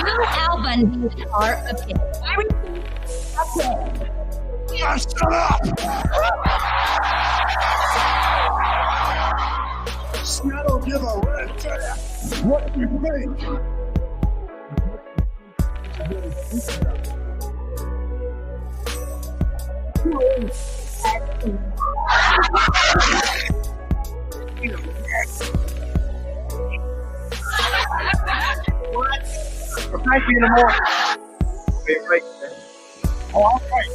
Will Albany are a pit. I repeat, a pit. Shut up! I don't give a red flag. What do you think? Thank you in the morning. Wait. Oh, all right.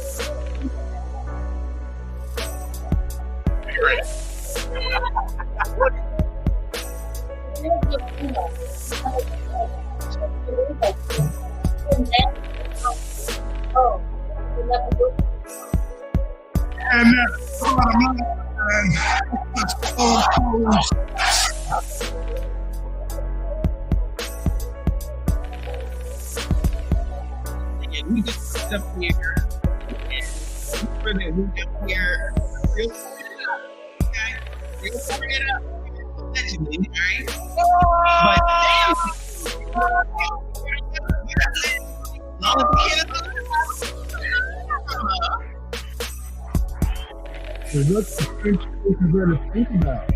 And that's we just sit up here and we up here real it up allegedly, right? But damn, long as we get it. what's the French you better think about?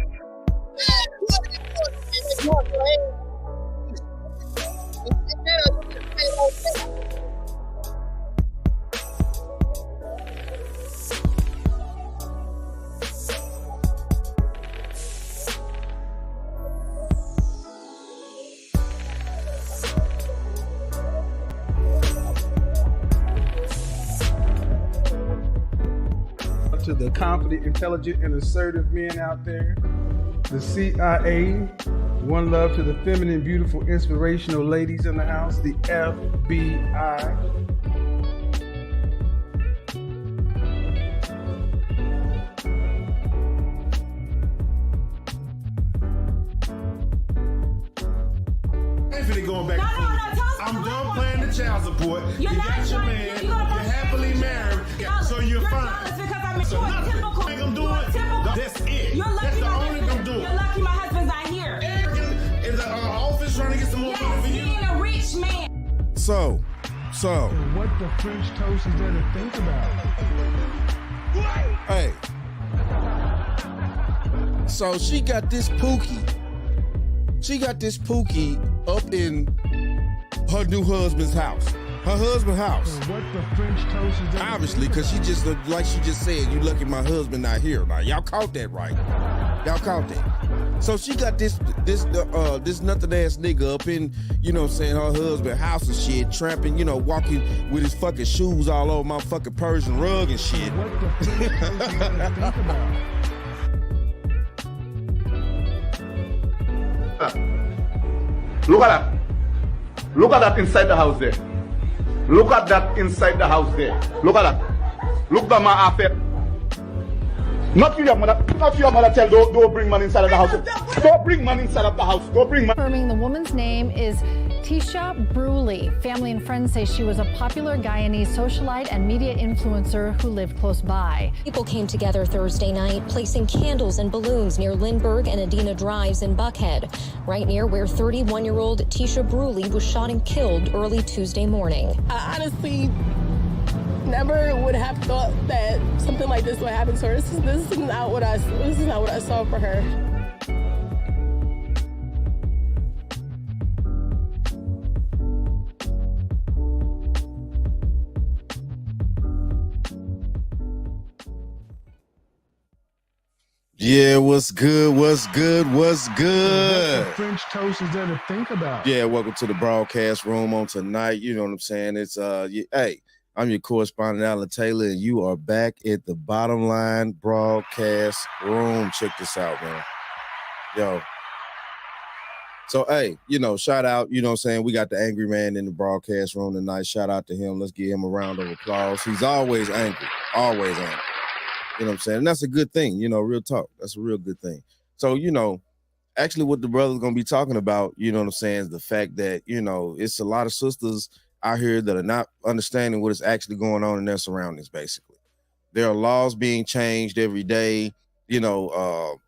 To the confident, intelligent, and assertive men out there, the CIA, one love to the feminine, beautiful, inspirational ladies in the house, the FBI. Infinitely going back. I'm done playing the child support. You got your man. You're happily married. So you're fine. So nothing I'm doing, that's it. That's the only thing I'm doing. You're lucky my husband's not here. Is the office trying to get some more money for you? Being a rich man. So. What the French toast is there to think about? Hey. So she got this Pookie. Up in her new husband's house. Her husband's house. What the French toast is there? Obviously, because she just, like she just said, you lucky my husband not here. Now, y'all caught that right. Y'all caught that. So she got this nothing ass nigga up in, you know what I'm saying, her husband's house and shit, tramping, you know, walking with his fucking shoes all over my fucking Persian rug and shit. What the French toast is there to think about? Look at that. Look at that inside the house there. Look at that inside the house there. Look at that. Look at my affair. Not your mother. Tell don't bring man inside of the house. Don't bring man inside of the house. Don't bring man. Confirming the woman's name is Tisha Bruley. Family and friends say she was a popular Guyanese socialite and media influencer who lived close by. People came together Thursday night, placing candles and balloons near Lindbergh and Adina Drives in Buckhead, right near where 31-year-old Tisha Bruley was shot and killed early Tuesday morning. I honestly never would have thought that something like this would happen to her. This is not what I saw for her. Yeah, what's good? What's good? What's good? What the French toast is there to think about? Yeah, welcome to the broadcast room on tonight. You know what I'm saying? It's hey, I'm your correspondent Alan Taylor, and you are back at the Bottom Line broadcast room. Check this out, man. Yo. So hey, you know, shout out, you know what I'm saying? We got the angry man in the broadcast room tonight. Shout out to him. Let's give him a round of applause. He's always angry, always angry. You know what I'm saying? And that's a good thing, you know, real talk. That's a real good thing. So, you know, actually what the brother's gonna be talking about, you know what I'm saying, is the fact that, you know, it's a lot of sisters out here that are not understanding what is actually going on in their surroundings. Basically, there are laws being changed every day, you know,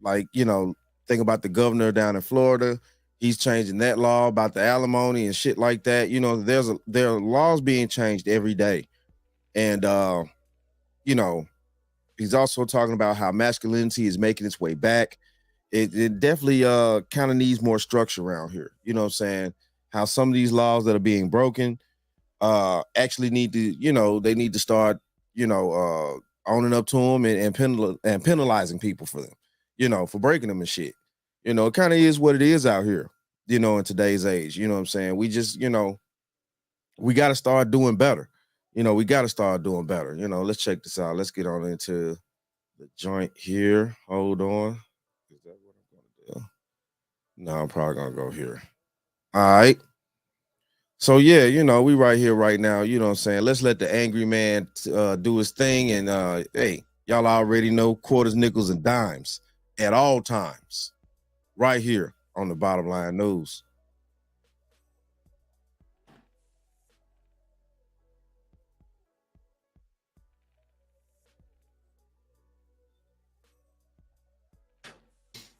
like, you know, think about the governor down in Florida. He's changing that law about the alimony and shit like that. You know, there are laws being changed every day. And you know, he's also talking about how masculinity is making its way back. It definitely kind of needs more structure around here. You know what I'm saying? How some of these laws that are being broken actually need to, you know, they need to start, you know, owning up to them and penalizing people for them, you know, for breaking them and shit. You know, it kind of is what it is out here, you know, in today's age. You know what I'm saying? We just, you know, we got to start doing better. You know, we got to start doing better. You know, let's check this out. Let's get on into the joint here. Hold on. Is that what I'm going to do? No, I'm probably going to go here. All right. So yeah, you know, we right here right now, you know what I'm saying? Let's let the angry man do his thing. And hey, y'all already know quarters, nickels, and dimes at all times, right here on the Bottom Line News.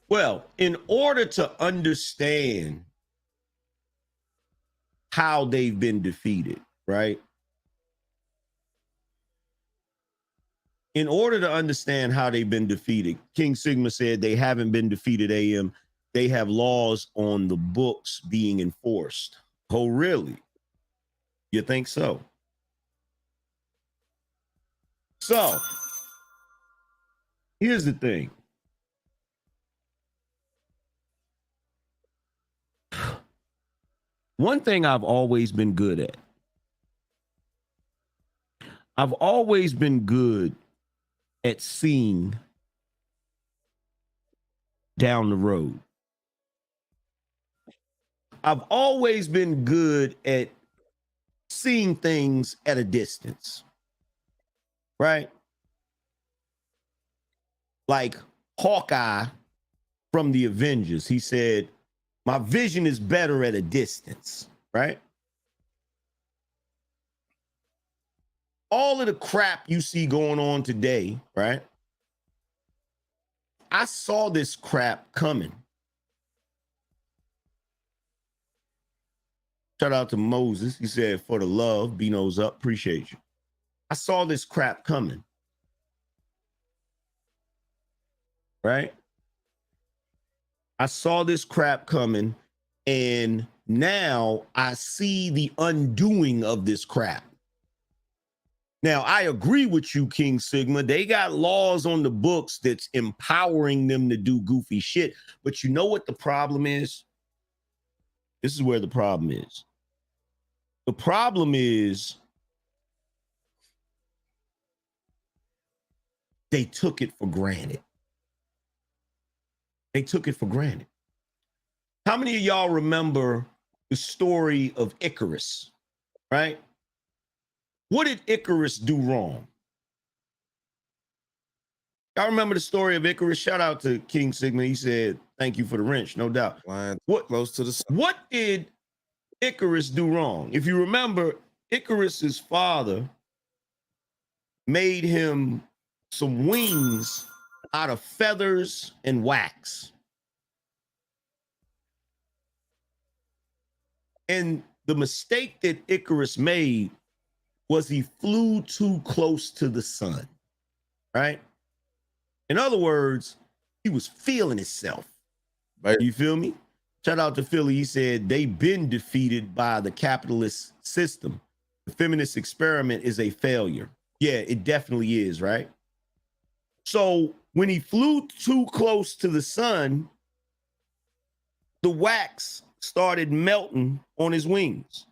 Well, in order to understand how they've been defeated, right? In order to understand how they've been defeated, King Sigma said they haven't been defeated, AM. They have laws on the books being enforced. Oh, really? You think so? So, here's the thing. One thing I've always been good at. I've always been good at seeing down the road. I've always been good at seeing things at a distance, right? Like Hawkeye from the Avengers, he said, my vision is better at a distance, right? All of the crap you see going on today, right? I saw this crap coming. Shout out to Moses. He said, for the love, Bino's up. Appreciate you. I saw this crap coming. Right? I saw this crap coming, and now I see the undoing of this crap. Now, I agree with you, King Sigma. They got laws on the books that's empowering them to do goofy shit. But you know what the problem is? This is where the problem is. The problem is they took it for granted. They took it for granted. How many of y'all remember the story of Icarus, right? What did Icarus do wrong? Y'all remember the story of Icarus? Shout out to King Sigma. He said, thank you for the wrench, no doubt. What close to the sun. What did Icarus do wrong? If you remember, Icarus's father made him some wings out of feathers and wax. And the mistake that Icarus made was he flew too close to the sun, right? In other words, he was feeling himself. Right. You feel me? Shout out to Philly. He said they've been defeated by the capitalist system. The feminist experiment is a failure. Yeah, it definitely is, right? So when he flew too close to the sun, the wax started melting on his wings.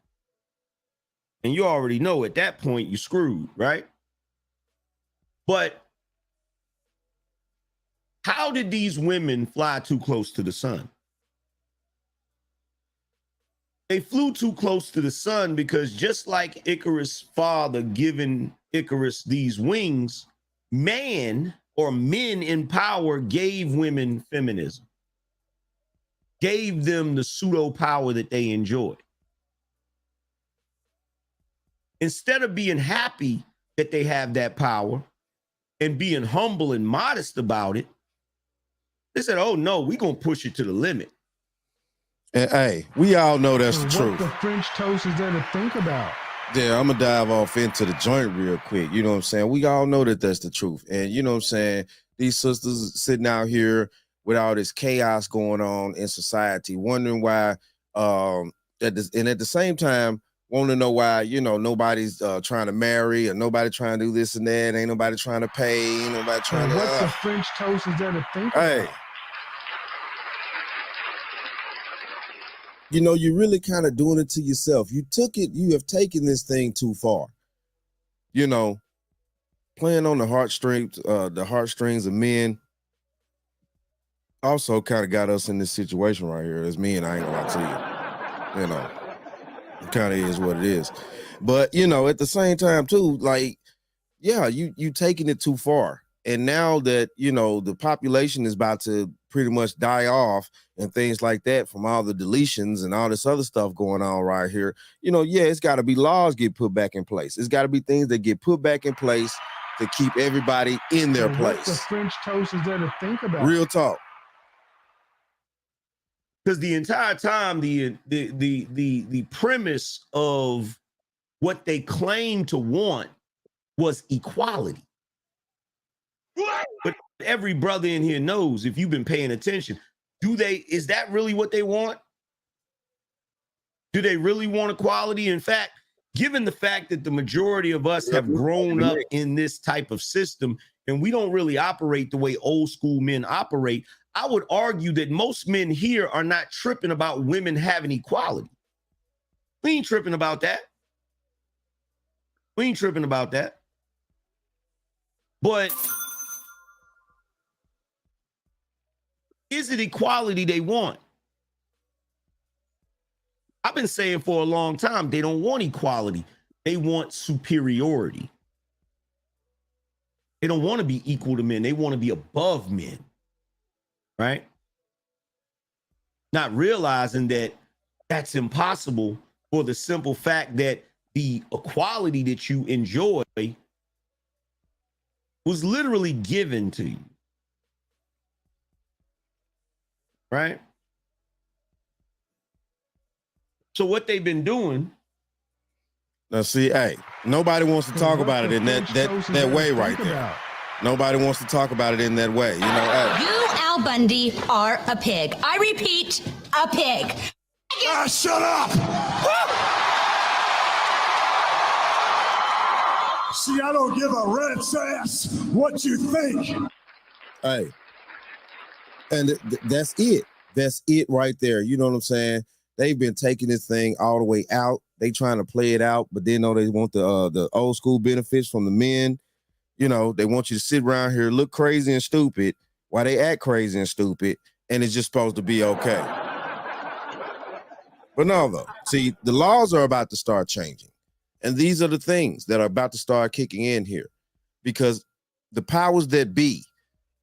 And you already know at that point you're screwed, right? But how did these women fly too close to the sun? They flew too close to the sun because just like Icarus' father giving Icarus these wings, man or men in power gave women feminism. gave them the pseudo power that they enjoy. Instead of being happy that they have that power and being humble and modest about it, they said, oh no, we're going to push it to the limit. And hey, we all know that's the truth. What the French toast is there to think about? Yeah, I'm gonna dive off into the joint real quick. You know what I'm saying? We all know that that's the truth. And you know what I'm saying? These sisters sitting out here with all this chaos going on in society, wondering why, and at the same time, want to know why, you know, nobody's trying to marry or nobody trying to do this and that. Ain't nobody trying to pay. Ain't nobody trying to. What the French toast is there to think about? Hey. You know, you're really kind of doing it to yourself. You have taken this thing too far. You know, playing on the heartstrings of men also kind of got us in this situation right here as men. I ain't gonna lie to you. You know, it kind of is what it is. But, you know, at the same time too, like, yeah, you taking it too far. And now that, you know, the population is about to pretty much die off and things like that from all the deletions and all this other stuff going on right here, you know, yeah, it's got to be laws get put back in place. It's got to be things that get put back in place to keep everybody in their place. What the French toast is there to think about? Real talk. Because the entire time, the premise of what they claim to want was equality. But every brother in here knows, if you've been paying attention, is that really what they want? Do they really want equality? In fact, given the fact that the majority of us have grown up in this type of system and we don't really operate the way old school men operate, I would argue that most men here are not tripping about women having equality. We ain't tripping about that. We ain't tripping about that. But is it equality they want? I've been saying for a long time, they don't want equality. They want superiority. They don't want to be equal to men. They want to be above men, right? Not realizing that that's impossible for the simple fact that the equality that you enjoy was literally given to you. Right? So what they've been doing. Now, see, hey, nobody wants to talk about it in that way right there. Nobody wants to talk about it in that way. You know, hey. You, Al Bundy, are a pig. I repeat, a pig. Shut up! See, I don't give a rat's ass what you think. Hey. And that's it. That's it right there. You know what I'm saying? They've been taking this thing all the way out. They trying to play it out, but they know they want the old school benefits from the men. You know, they want you to sit around here, look crazy and stupid while they act crazy and stupid, and it's just supposed to be okay. But no, though. See, the laws are about to start changing. And these are the things that are about to start kicking in here. Because the powers that be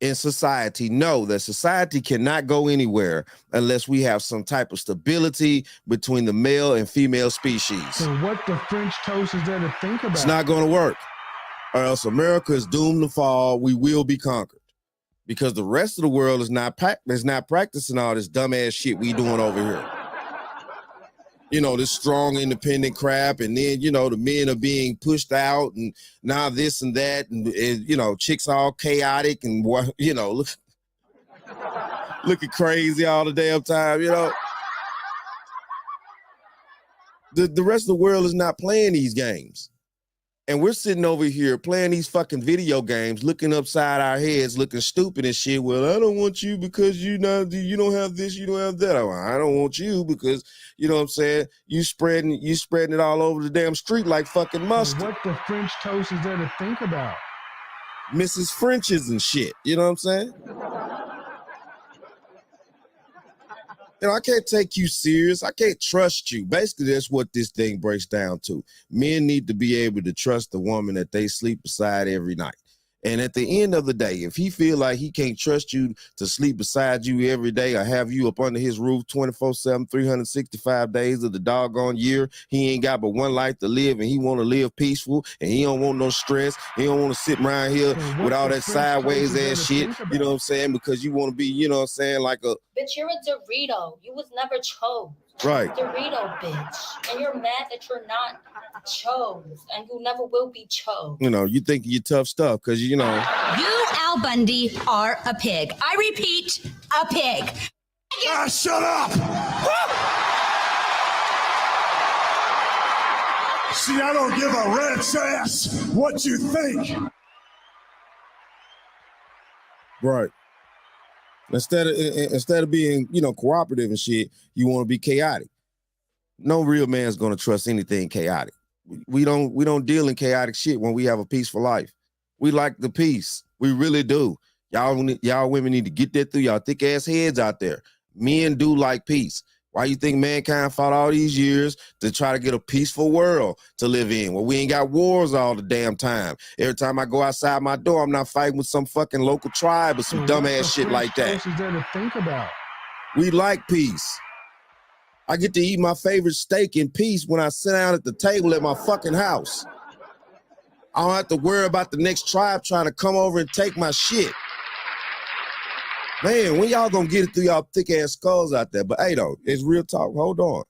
in society know that society cannot go anywhere unless we have some type of stability between the male and female species. So what the French toast is there to think about? It's not going to work, or else America is doomed to fall. We will be conquered because the rest of the world is not practicing all this dumbass shit we doing over here. You know, this strong, independent crap. And then, you know, the men are being pushed out and now this and that. And you know, chicks all chaotic and, you know, looking crazy all the damn time, you know. The rest of the world is not playing these games. And we're sitting over here playing these fucking video games, looking upside our heads, looking stupid and shit. Well, I don't want you because you don't have this, you don't have that. I don't want you because, you know what I'm saying, you spreading it all over the damn street like fucking mustard. What the French toast is there to think about? Mrs. French's and shit. You know what I'm saying? You know, I can't take you serious. I can't trust you. Basically, that's what this thing breaks down to. Men need to be able to trust the woman that they sleep beside every night. And at the end of the day, if he feel like he can't trust you to sleep beside you every day or have you up under his roof 24/7, 365 days of the doggone year, he ain't got but one life to live, and he want to live peaceful, and he don't want no stress. He don't want to sit around here with all that sideways ass shit, you know what I'm saying? Because you want to be, you know what I'm saying, like a... Bitch, you're a Dorito. You was never chose. Right. Dorito, bitch. And you're mad that you're not chose, and you never will be chose. You know, you think you're tough stuff because, you know. You, Al Bundy, are a pig. I repeat, a pig. Ah, shut up! See, I don't give a rat's ass what you think. Right. Instead of being, you know, cooperative and shit, you want to be chaotic. No real man's gonna trust anything chaotic. We don't deal in chaotic shit when we have a peaceful life. We like the peace. We really do. Y'all women need to get that through y'all thick ass heads out there. Men do like peace. Why you think mankind fought all these years to try to get a peaceful world to live in? Well, we ain't got wars all the damn time. Every time I go outside my door, I'm not fighting with some fucking local tribe or some dumbass shit like that. Is there to think about? We like peace. I get to eat my favorite steak in peace when I sit down at the table at my fucking house. I don't have to worry about the next tribe trying to come over and take my shit. Man, when y'all gonna get it through y'all thick ass skulls out there? But hey, though, it's real talk. Hold on.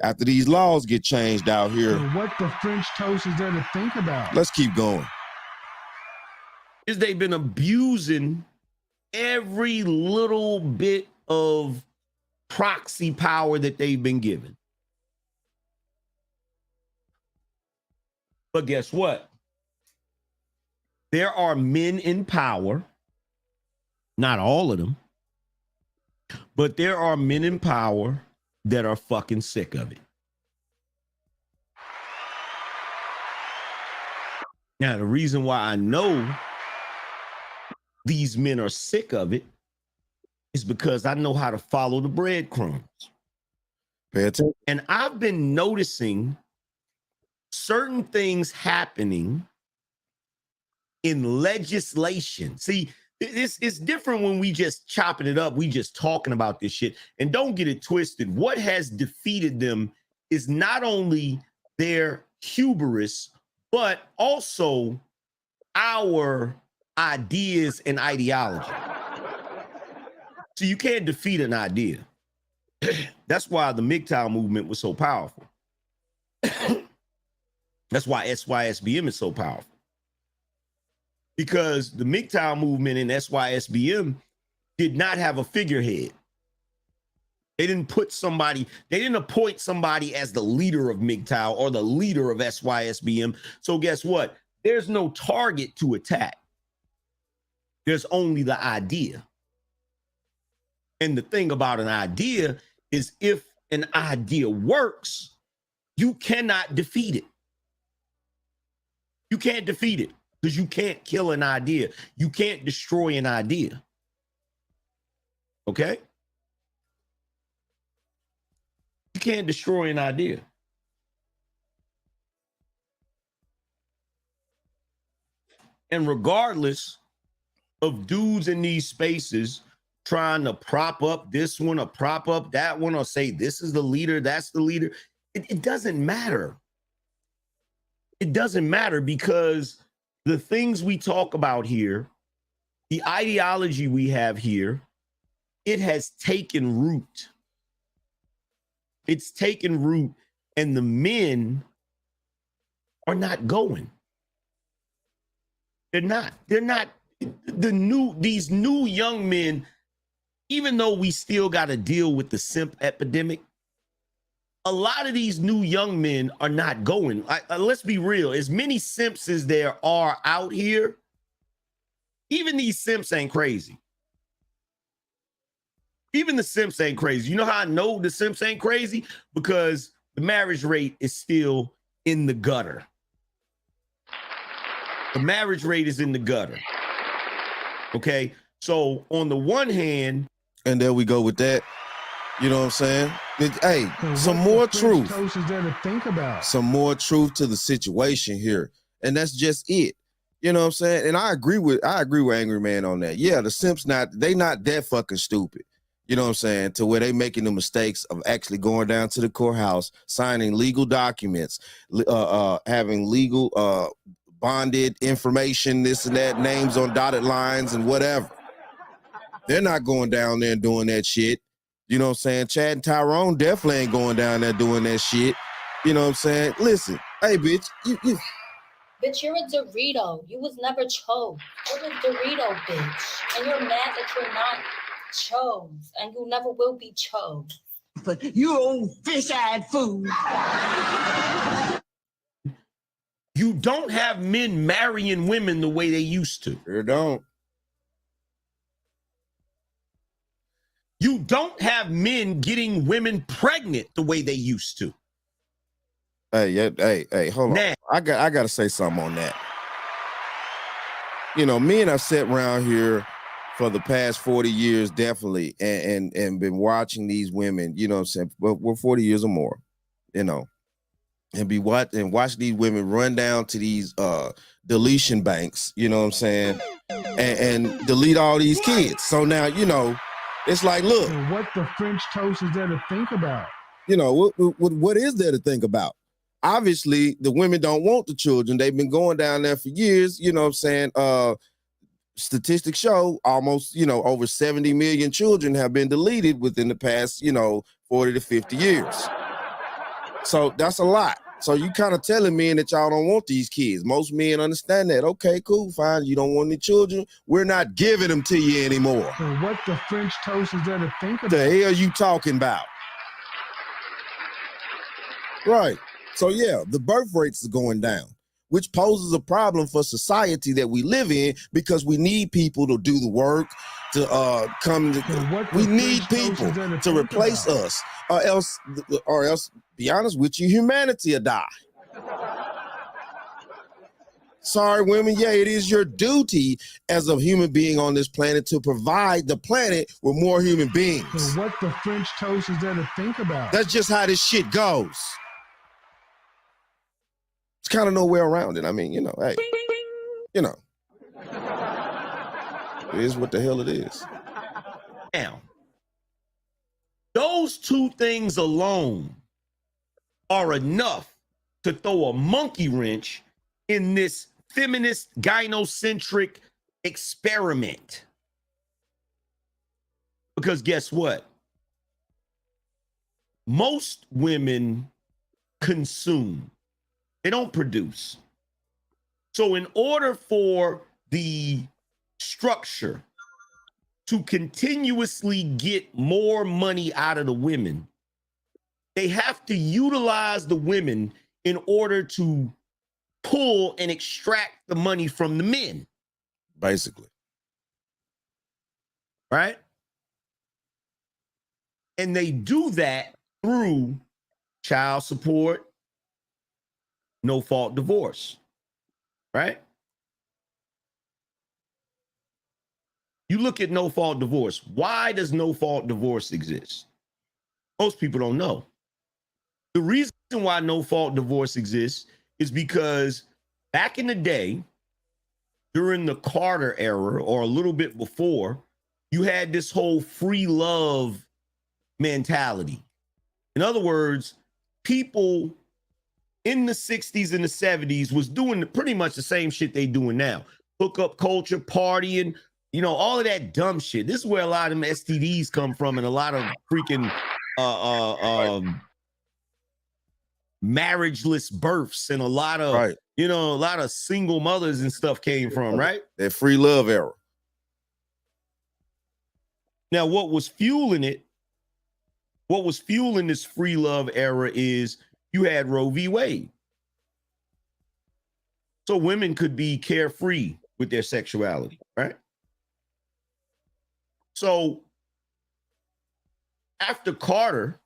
After these laws get changed out here, What the French toast is there to think about? let's keep going. Is they've been abusing every little bit of proxy power that they've been given. But guess what? There are men in power, not all of them, but there are men in power that are fucking sick of it. Now, the reason why I know these men are sick of it is because I know how to follow the breadcrumbs. Pay attention. And I've been noticing certain things happening in legislation. See, it's different when we just chopping it up. We just talking about this shit. And don't get it twisted. What has defeated them is not only their hubris, but also our ideas and ideology. So you can't defeat an idea. That's why the MGTOW movement was so powerful. That's why SYSBM is so powerful. Because the MGTOW movement and SYSBM did not have a figurehead. They didn't appoint somebody as the leader of MGTOW or the leader of SYSBM. So guess what? There's no target to attack. There's only the idea. And the thing about an idea is if an idea works, you cannot defeat it. You can't defeat it because you can't kill an idea. You can't destroy an idea. Okay? You can't destroy an idea. And regardless of dudes in these spaces trying to prop up this one or prop up that one or say this is the leader, that's the leader, it doesn't matter. It doesn't matter because the things we talk about here, the ideology we have here, it has taken root. It's taken root, and the men are not going. They're not. These new young men, even though we still got to deal with the simp epidemic, a lot of these new young men are not going. Let's be real. As many simps as there are out here, even these simps ain't crazy. Even the simps ain't crazy. You know how I know the simps ain't crazy? Because the marriage rate is still in the gutter. The marriage rate is in the gutter. Okay? So on the one hand... And there we go with that. You know what I'm saying? Hey, some more truth. Is there to think about? Some more truth to the situation here. And that's just it. You know what I'm saying? And I agree with Angry Man on that. Yeah, the simps not that fucking stupid. You know what I'm saying? To where they making the mistakes of actually going down to the courthouse, signing legal documents, having legal bonded information, this and that, names on dotted lines and whatever. They're not going down there and doing that shit. You know what I'm saying? Chad and Tyrone definitely ain't going down there doing that shit. You know what I'm saying? Listen, hey, bitch, you Bitch, you're a Dorito. You was never chose. You're a Dorito, bitch. And you're mad that you're not chose. And you never will be chose. But you old fish-eyed fool. You don't have men marrying women the way they used to. sure don't. You don't have men getting women pregnant the way they used to. Hey, hold on. Now, I got to say something on that. You know, me and I sat around here for the past 40 years, definitely, and been watching these women, you know what I'm saying? We're 40 years or more, you know, and watch these women run down to these deletion banks, you know what I'm saying? And delete all these kids. So now, you know, it's like, look. So what the French toast is there to think about? You know, what is there to think about? Obviously, the women don't want the children. They've been going down there for years. You know what I'm saying? Statistics show almost, you know, over 70 million children have been deleted within the past, you know, 40 to 50 years. So that's a lot. So you kind of telling me that y'all don't want these kids. Most men understand that. Okay, cool, fine. You don't want any children. We're not giving them to you anymore. So what the French toast is there to think about? The hell you talking about? Right. So yeah, the birth rates are going down, which poses a problem for society that we live in because we need people to do the work, to come. We need people to replace us, or else, be honest with you, humanity will die. Sorry, women. Yeah, it is your duty as a human being on this planet to provide the planet with more human beings. So what the French toast is there to think about? That's just how this shit goes. It's kind of no way around it. I mean, you know, hey, you know, it is what the hell it is. Now, those two things alone are enough to throw a monkey wrench in this feminist gynocentric experiment. Because guess what? Most women consume. They don't produce. So in order for the structure to continuously get more money out of the women, they have to utilize the women in order to pull and extract the money from the men. Basically. Right? And they do that through child support, no fault divorce, right? You look at no fault divorce. Why does no fault divorce exist? Most people don't know. The reason why no fault divorce exists is because back in the day, during the Carter era or a little bit before, you had this whole free love mentality. In other words, people in the 60s and the 70s was doing pretty much the same shit they doing now. Hookup culture, partying, you know, all of that dumb shit. This is where a lot of them STDs come from and a lot of freaking marriageless births and a lot of, you know, a lot of single mothers and stuff came from, right? That free love era. Now, what was fueling this free love era is you had Roe v. Wade. So women could be carefree with their sexuality, right? So after Carter,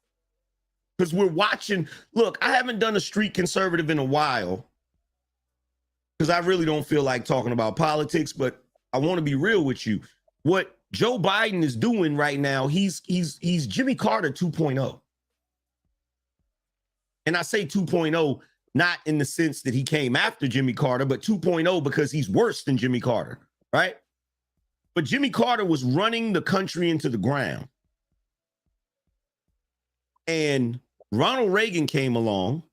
because we're watching, look, I haven't done a street conservative in a while because I really don't feel like talking about politics, but I want to be real with you. What Joe Biden is doing right now, he's Jimmy Carter 2.0. And I say 2.0 not in the sense that he came after Jimmy Carter, but 2.0 because he's worse than Jimmy Carter, right? But Jimmy Carter was running the country into the ground. And Ronald Reagan came along.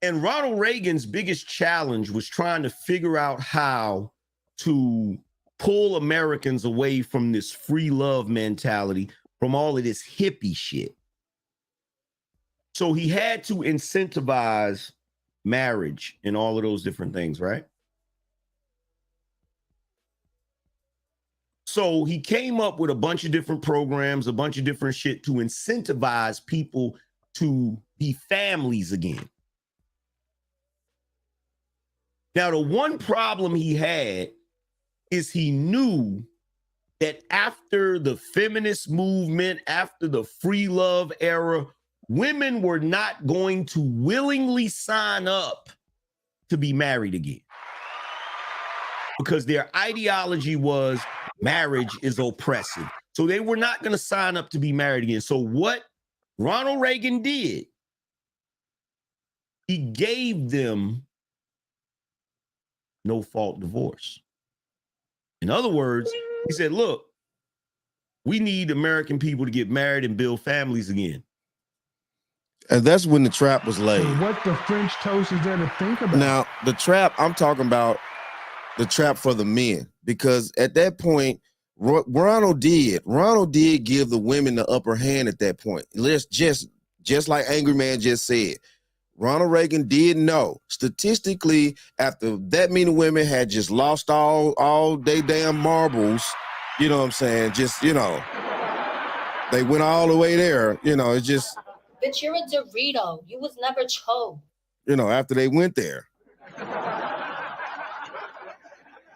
And Ronald Reagan's biggest challenge was trying to figure out how to pull Americans away from this free love mentality, from all of this hippie shit. So he had to incentivize marriage and all of those different things, right? So he came up with a bunch of different programs, a bunch of different shit to incentivize people to be families again. Now, the one problem he had is he knew that after the feminist movement, after the free love era, women were not going to willingly sign up to be married again because their ideology was marriage is oppressive. So they were not going to sign up to be married again. So what Ronald Reagan did, he gave them no-fault divorce. In other words, he said, look, we need American people to get married and build families again. And that's when the trap was laid. So what the French toast is there to think about? Now, the trap, I'm talking about the trap for the men, because at that point, Ronald did give the women the upper hand at that point. Let's just like Angry Man just said, Ronald Reagan did know statistically after that many women had just lost all they damn marbles, you know what I'm saying? Just, you know, they went all the way there, you know, it's just. Bitch, you're a Dorito. You was never chose. You know, after they went there.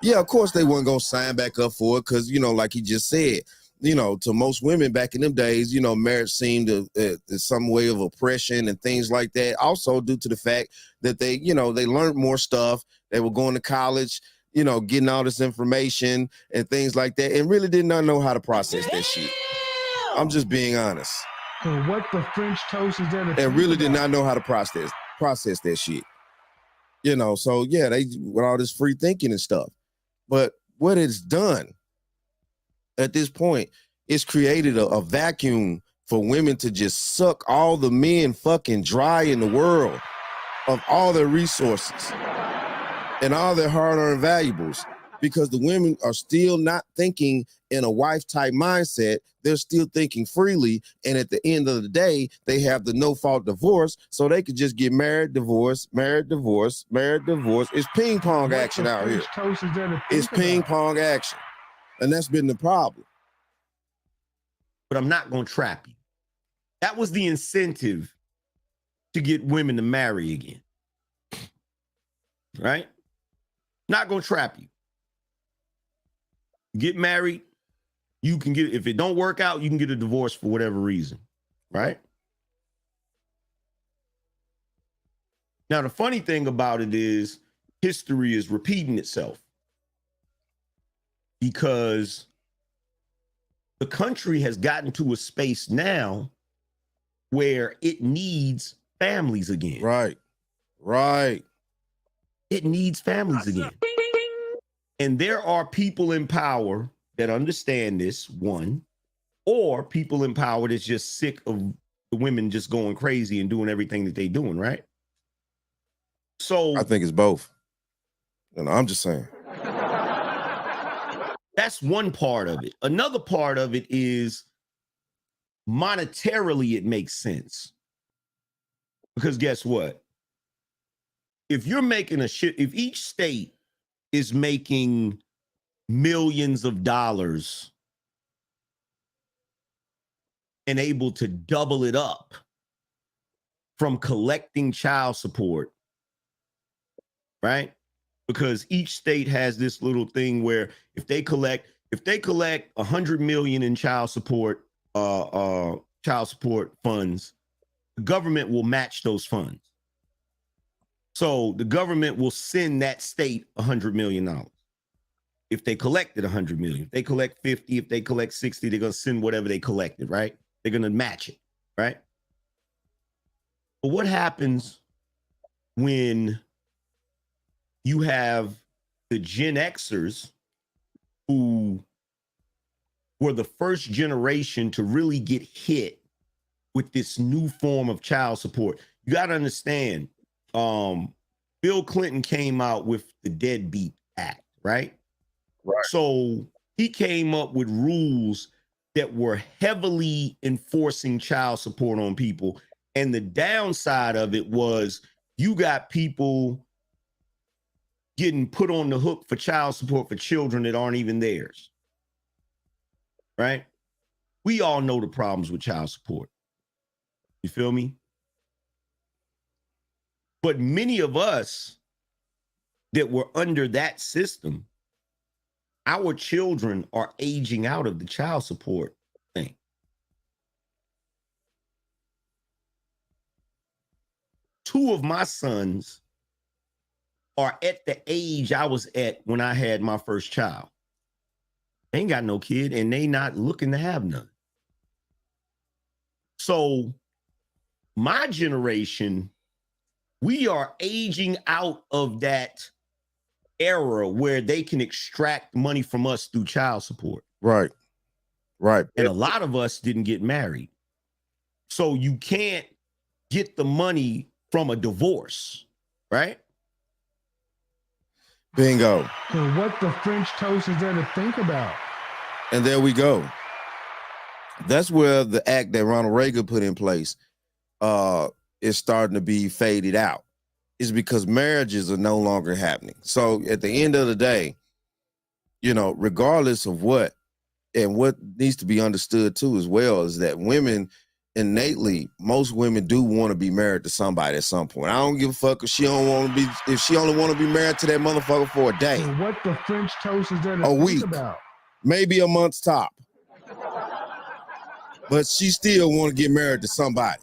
Yeah, of course they weren't going to sign back up for it because, you know, like he just said, you know, to most women back in them days, you know, marriage seemed some way of oppression and things like that. Also due to the fact that they, you know, they learned more stuff. They were going to college, you know, getting all this information and things like that and really did not know how to process that shit. I'm just being honest. So what the French toast is there to and really did not know how to process that shit. You know, so yeah, they with all this free thinking and stuff. But what it's done at this point, it's created a vacuum for women to just suck all the men fucking dry in the world of all their resources and all their hard-earned valuables, because the women are still not thinking in a wife-type mindset. They're still thinking freely, and at the end of the day, they have the no-fault divorce, so they could just get married, divorce, married, divorce, married, divorce. It's ping pong action out here. It's ping pong action, and that's been the problem. But I'm not going to trap you. That was the incentive to get women to marry again. Right? Not going to trap you. Get married, you can get, if it don't work out, you can get a divorce for whatever reason, right? Now, the funny thing about it is history is repeating itself because the country has gotten to a space now where it needs families again. Right. Right. It needs families again. And there are people in power that understand this, one, or people in power that's just sick of the women just going crazy and doing everything that they're doing, right? So I think it's both. You know, I'm just saying. That's one part of it. Another part of it is monetarily it makes sense. Because guess what? If you're making if each state is making millions of dollars and able to double it up from collecting child support, right? Because each state has this little thing where if they collect 100 million in child support funds, the government will match those funds. So the government will send that state $100 million. If they collected 100 million, if they collect 50, if they collect 60, they're going to send whatever they collected, right? They're going to match it, right? But what happens when you have the Gen Xers who were the first generation to really get hit with this new form of child support. You got to understand, Bill Clinton came out with the Deadbeat Act, right? Right. So he came up with rules that were heavily enforcing child support on people. And the downside of it was you got people getting put on the hook for child support for children that aren't even theirs. Right? We all know the problems with child support. You feel me? But many of us that were under that system, our children are aging out of the child support thing. Two of my sons are at the age I was at when I had my first child. They ain't got no kid and they not looking to have none. So my generation, we are aging out of that era where they can extract money from us through child support. Right. Right. And a lot of us didn't get married. So you can't get the money from a divorce, right? Bingo. So what the French toast is there to think about? And there we go. That's where the act that Ronald Reagan put in place is starting to be faded out. It's because marriages are no longer happening. So at the end of the day, you know, regardless of what, and what needs to be understood too as well, is that women innately, most women do want to be married to somebody at some point. I don't give a fuck if she don't want to be, if she only want to be married to that motherfucker for a day. So what the French toast is there to A think week. about? Maybe a month's top. But she still want to get married to somebody.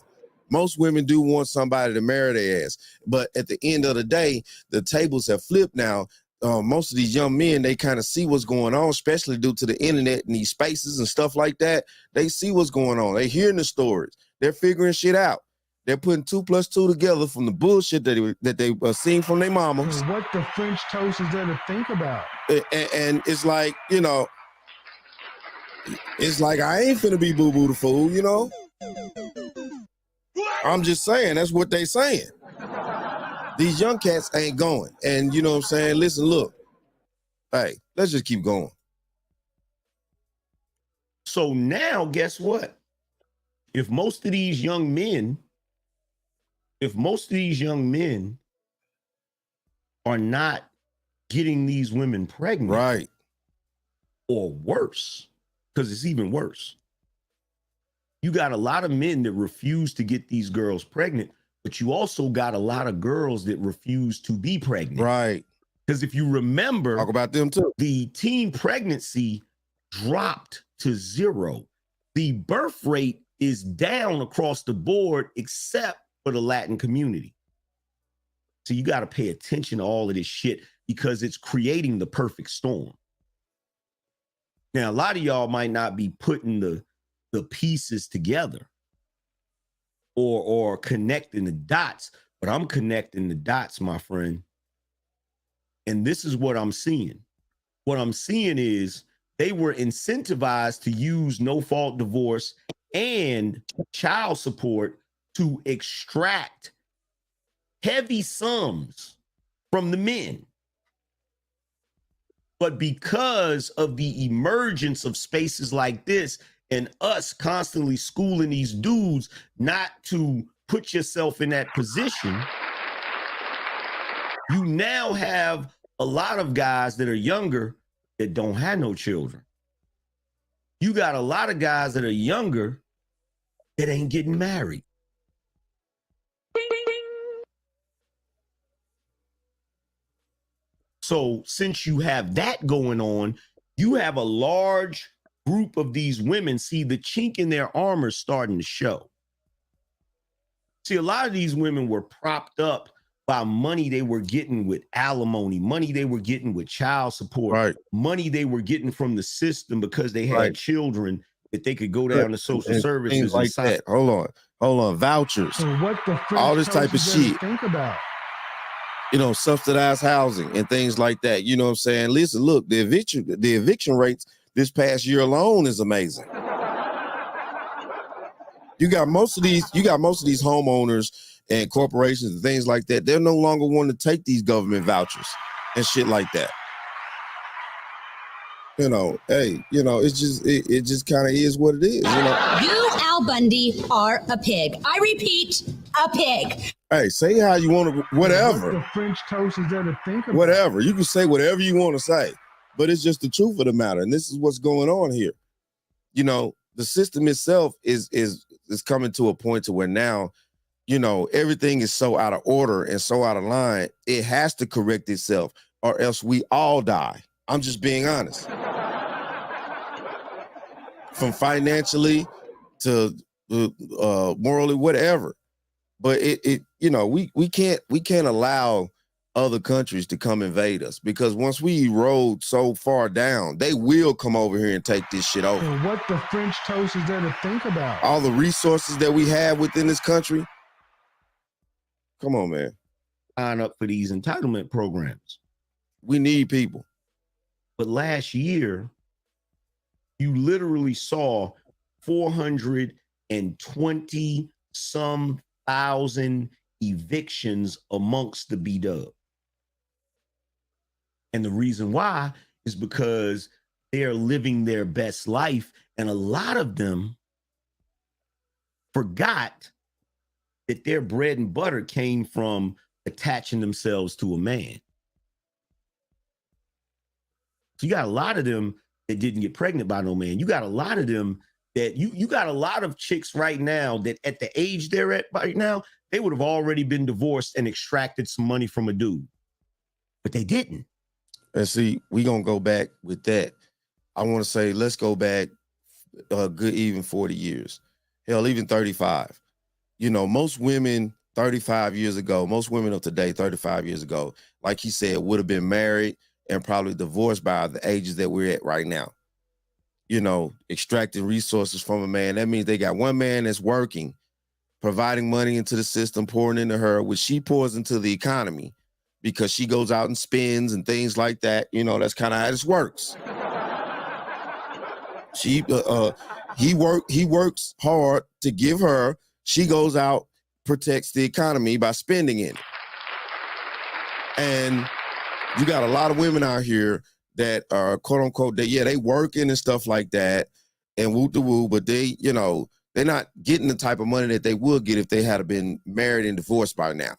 Most women do want somebody to marry their ass. But at the end of the day, the tables have flipped now. Most of these young men, they kind of see what's going on, especially due to the internet and these spaces and stuff like that. They see what's going on. They're hearing the stories. They're figuring shit out. They're putting 2 + 2 together from the bullshit that they seen from their mamas. So what the French toast is there to think about? And it's like, you know, it's like I ain't finna be boo-boo the fool, you know? I'm just saying, that's what they saying. These young cats ain't going. And you know what I'm saying? Listen, look. Hey, let's just keep going. So now, guess what? If most of these young men are not getting these women pregnant, right, or worse, because it's even worse. You got a lot of men that refuse to get these girls pregnant, but you also got a lot of girls that refuse to be pregnant. Right. Because if you remember, talk about them too. The teen pregnancy dropped to 0. The birth rate is down across the board, except for the Latin community. So you got to pay attention to all of this shit because it's creating the perfect storm. Now, a lot of y'all might not be putting the pieces together or connecting the dots, but I'm connecting the dots, my friend. And this is what I'm seeing. What I'm seeing is they were incentivized to use no-fault divorce and child support to extract heavy sums from the men. But because of the emergence of spaces like this and us constantly schooling these dudes not to put yourself in that position, you now have a lot of guys that are younger that don't have no children. You got a lot of guys that are younger that ain't getting married. So since you have that going on, you have a large group of these women. See, the chink in their armor starting to show. See, a lot of these women were propped up by money they were getting with alimony, money they were getting with child support, right, money they were getting from the system because they had children that they could go down to social services things like that. Hold on, vouchers, So what the French all this type of toast is there to shit. think about? subsidized housing and things like that. You know what I'm saying? Listen, look, the eviction rates this past year alone is amazing. You got most of these homeowners and corporations and things like that. They're no longer wanting to take these government vouchers and shit like that. It just kind of is what it is. You, Al Bundy, are a pig. I repeat, a pig. Hey, say how you want to, whatever. What the French toast is there to think about? Whatever. You can say whatever you want to say, but it's just the truth of the matter. And this is what's going on here. The system itself is coming to a point to where now, everything is so out of order and so out of line. It has to correct itself or else we all die. I'm just being honest. From financially to morally, whatever. But we can't allow other countries to come invade us, because once we erode so far down, they will come over here and take this shit over. And what the French toast is there to think about? All the resources that we have within this country. Come on, man. Sign up for these entitlement programs. We need people. But last year, you literally saw 420 some thousand evictions amongst the B-Dub. And the reason why is because they're living their best life. And a lot of them forgot that their bread and butter came from attaching themselves to a man. So you got a lot of them that didn't get pregnant by no man. You got a lot of them that you got a lot of chicks right now that at the age they're at right now, they would have already been divorced and extracted some money from a dude, but they didn't. And see, we gonna go back with that. I want to say, let's go back a good even 40 years. Hell, even 35. Most women 35 years ago, most women of today, 35 years ago, like he said, would have been married and probably divorced by the ages that we're at right now. Extracting resources from a man. That means they got one man that's working, providing money into the system, pouring into her, which she pours into the economy because she goes out and spends and things like that. That's kind of how this works. He works hard to give her. She goes out, protects the economy by spending in it. And you got a lot of women out here that are quote unquote, they working and stuff like that and woo to woo, but they're not getting the type of money that they would get if they had been married and divorced by now.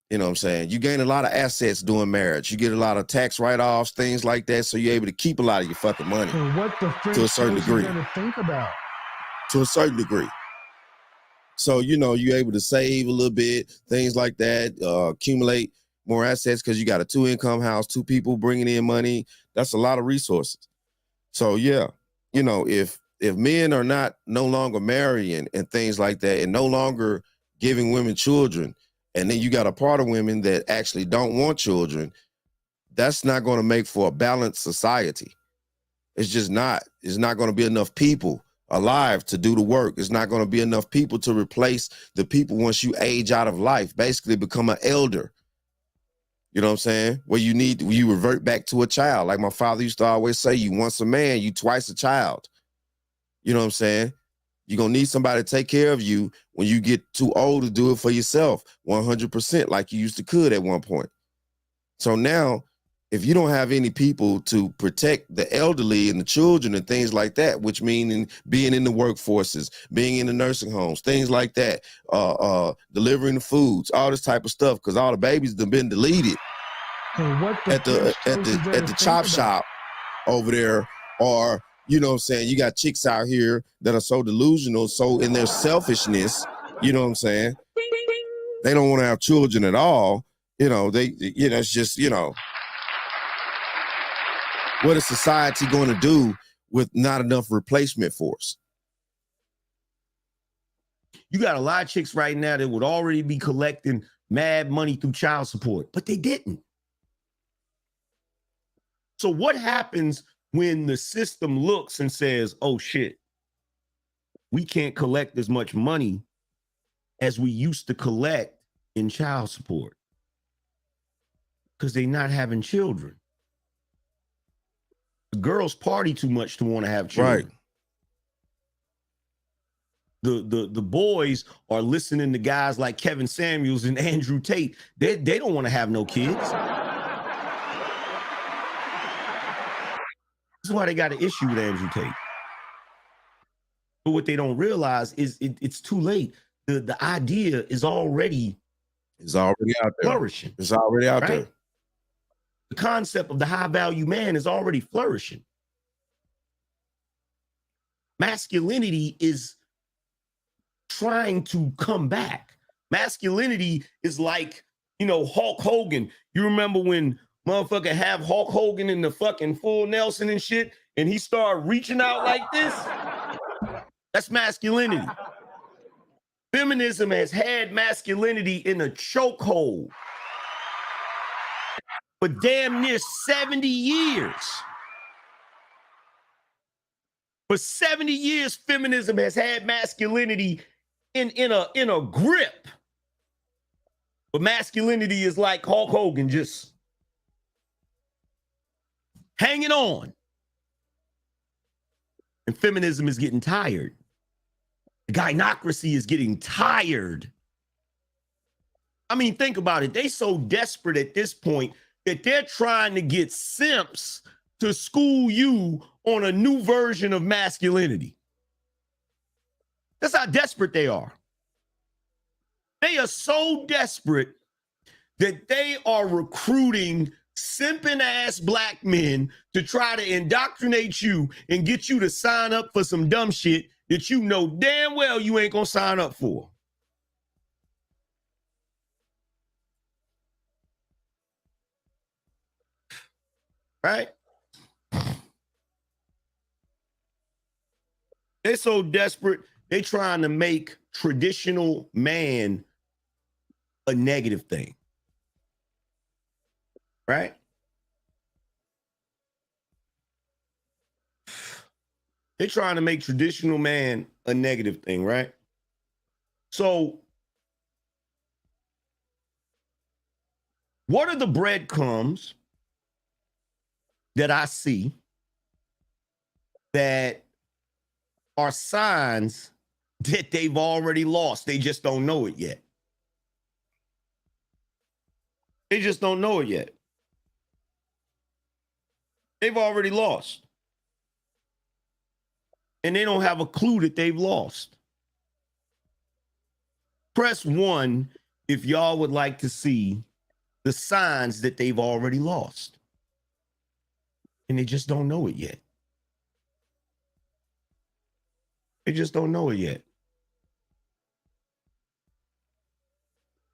You know what I'm saying? You gain a lot of assets doing marriage. You get a lot of tax write-offs, things like that, so you're able to keep a lot of your fucking money. And what the French to a certain degree. To think about? To a certain degree. So, you're able to save a little bit, things like that, accumulate more assets because you got a 2-income house, 2 people bringing in money. That's a lot of resources. So, yeah, if men are no longer marrying and things like that and no longer giving women children, and then you got a part of women that actually don't want children, that's not going to make for a balanced society. It's just not. It's not going to be enough people alive to do the work. It's not going to be enough people to replace the people once you age out of life, basically become an elder. You know what I'm saying? Where you revert back to a child. Like my father used to always say, you once a man, you twice a child. You know what I'm saying? You're going to need somebody to take care of you when you get too old to do it for yourself 100% like you used to could at one point. So now, if you don't have any people to protect the elderly and the children and things like that, which mean being in the workforces, being in the nursing homes, things like that, delivering the foods, all this type of stuff, because all the babies have been deleted at the chop shop over there, or you know what I'm saying, you got chicks out here that are so delusional, so in their selfishness, you know what I'm saying, they don't want to have children at all. It's just, what is society going to do with not enough replacement force? You got a lot of chicks right now that would already be collecting mad money through child support, but they didn't. So what happens when the system looks and says, oh shit, we can't collect as much money as we used to collect in child support? Because they're not having children. The girls party too much to want to have children. Right. The boys are listening to guys like Kevin Samuels and Andrew Tate. They don't want to have no kids. This is why they got an issue with Andrew Tate. But what they don't realize is it's too late. The idea is already out there. Flourishing. It's already out there. The concept of the high value man is already flourishing. Masculinity is trying to come back. Masculinity is like, Hulk Hogan. You remember when motherfucker have Hulk Hogan in the fucking full Nelson and shit, and he started reaching out like this? That's masculinity. Feminism has had masculinity in a chokehold for damn near 70 years. For 70 years, feminism has had masculinity in a grip. But masculinity is like Hulk Hogan, just hanging on. And feminism is getting tired. The gynocracy is getting tired. I mean, think about it. They so desperate at this point that they're trying to get simps to school you on a new version of masculinity. That's how desperate they are. They are so desperate that they are recruiting simping ass black men to try to indoctrinate you and get you to sign up for some dumb shit that you know damn well you ain't gonna sign up for. Right? They're so desperate, they trying to make traditional man a negative thing. Right? They're trying to make traditional man a negative thing, right? So, what are the breadcrumbs that I see that are signs that they've already lost? They just don't know it yet. They just don't know it yet. They've already lost. And they don't have a clue that they've lost. Press 1 if y'all would like to see the signs that they've already lost. And they just don't know it yet. They just don't know it yet.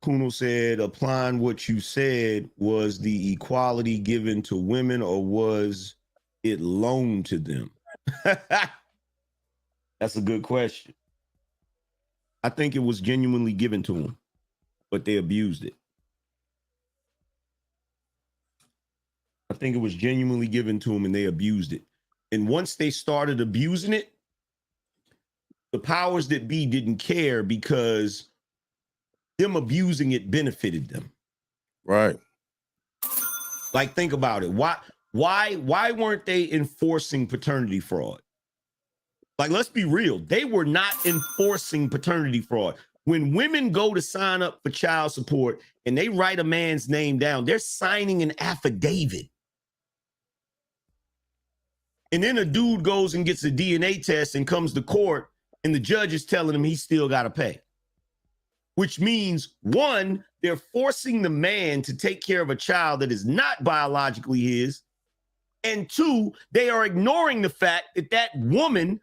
Kuno said, applying what you said, was the equality given to women or was it loaned to them? That's a good question. I think it was genuinely given to them, but they abused it. I think it was genuinely given to them and they abused it. And once they started abusing it, the powers that be didn't care because them abusing it benefited them. Right. Like, think about it. Why weren't they enforcing paternity fraud? Like, let's be real. They were not enforcing paternity fraud. When women go to sign up for child support and they write a man's name down, they're signing an affidavit. And then a dude goes and gets a DNA test and comes to court and the judge is telling him he's still got to pay. Which means, 1, they're forcing the man to take care of a child that is not biologically his. And 2, they are ignoring the fact that that woman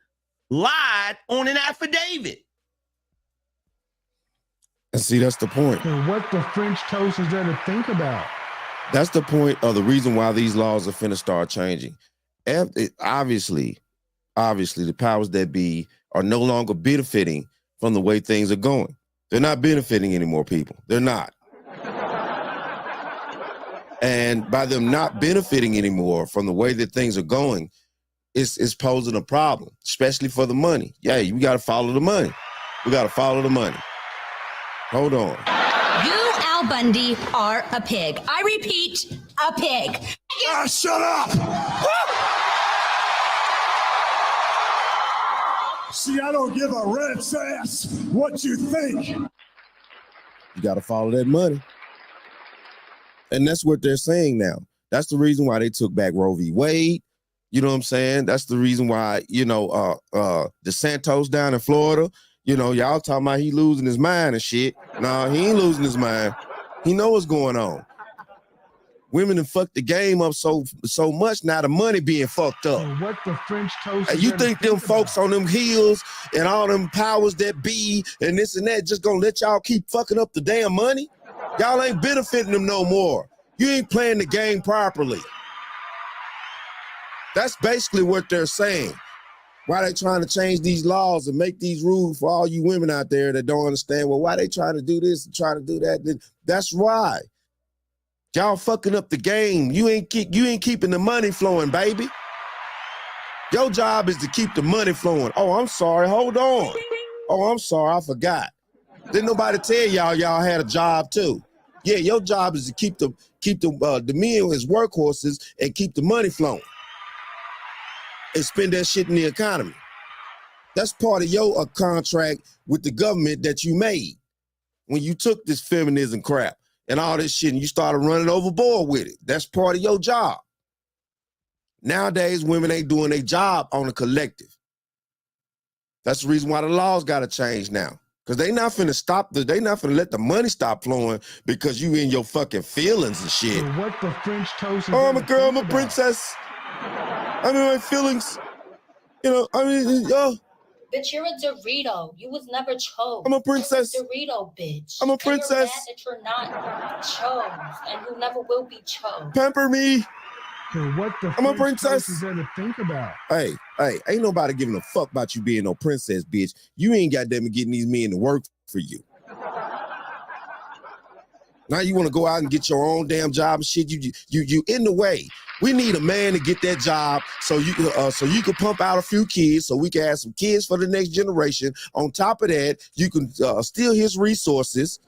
lied on an affidavit. And see, that's the point. And what the French toast is there to think about? That's the point of the reason why these laws are finna start changing. And obviously, the powers that be are no longer benefiting from the way things are going. They're not benefiting anymore, people. They're not. And by them not benefiting anymore from the way that things are going, it's posing a problem, especially for the money. Yeah, we got to follow the money. We got to follow the money. Hold on. You, Al Bundy are a pig. I repeat, a pig. Ah, shut up! See, I don't give a rat's ass what you think. You got to follow that money. And that's what they're saying now. That's the reason why they took back Roe v. Wade. You know what I'm saying? That's the reason why, DeSantis down in Florida, y'all talking about he losing his mind and shit. No, he ain't losing his mind. He know what's going on. Women have fucked the game up so much, now the money being fucked up. And what the French toast. And you think them folks on them hills and all them powers that be and this and that just gonna let y'all keep fucking up the damn money? Y'all ain't benefiting them no more. You ain't playing the game properly. That's basically what they're saying. Why they trying to change these laws and make these rules for all you women out there that don't understand, well, why they trying to do this and trying to do that? That's why. Y'all fucking up the game. You ain't keeping the money flowing, baby. Your job is to keep the money flowing. Oh, I'm sorry. Hold on. Oh, I'm sorry. I forgot. Didn't nobody tell y'all had a job too? Yeah, your job is to keep the men as workhorses and keep the money flowing and spend that shit in the economy. That's part of your contract with the government that you made when you took this feminism crap and all this shit and you started running overboard with it. That's part of your job. Nowadays, women ain't doing their job on a collective. That's the reason why the laws got to change now. Because they not finna let the money stop flowing because you in your fucking feelings and shit. So what the French toast is. Oh, I'm a girl, I'm a princess. I'm in my feelings. Bitch, you're a Dorito. You was never chose. I'm a princess. You're a Dorito, bitch. I'm a princess. And you're mad that you're not chose, and you never will be chose. Pamper me. So what the I'm a French princess. toast is there to think about? Hey, ain't nobody giving a fuck about you being no princess, bitch. You ain't goddamn getting these men to work for you. Now you want to go out and get your own damn job and shit. You in the way. We need a man to get that job so you can pump out a few kids so we can have some kids for the next generation. On top of that, you can steal his resources.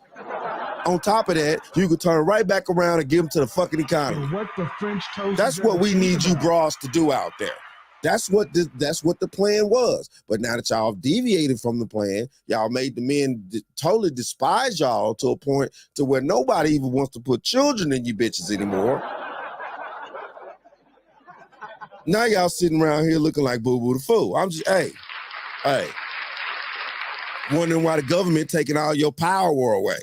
On top of that, you can turn right back around and give them to the fucking economy. So what the French toast. That's what we need you bras to do out there. That's what the plan was. But now that y'all deviated from the plan, y'all made the men totally despise y'all to a point to where nobody even wants to put children in you bitches anymore. Now y'all sitting around here looking like Boo Boo the Fool. I'm just, hey, wondering why the government taking all your power away.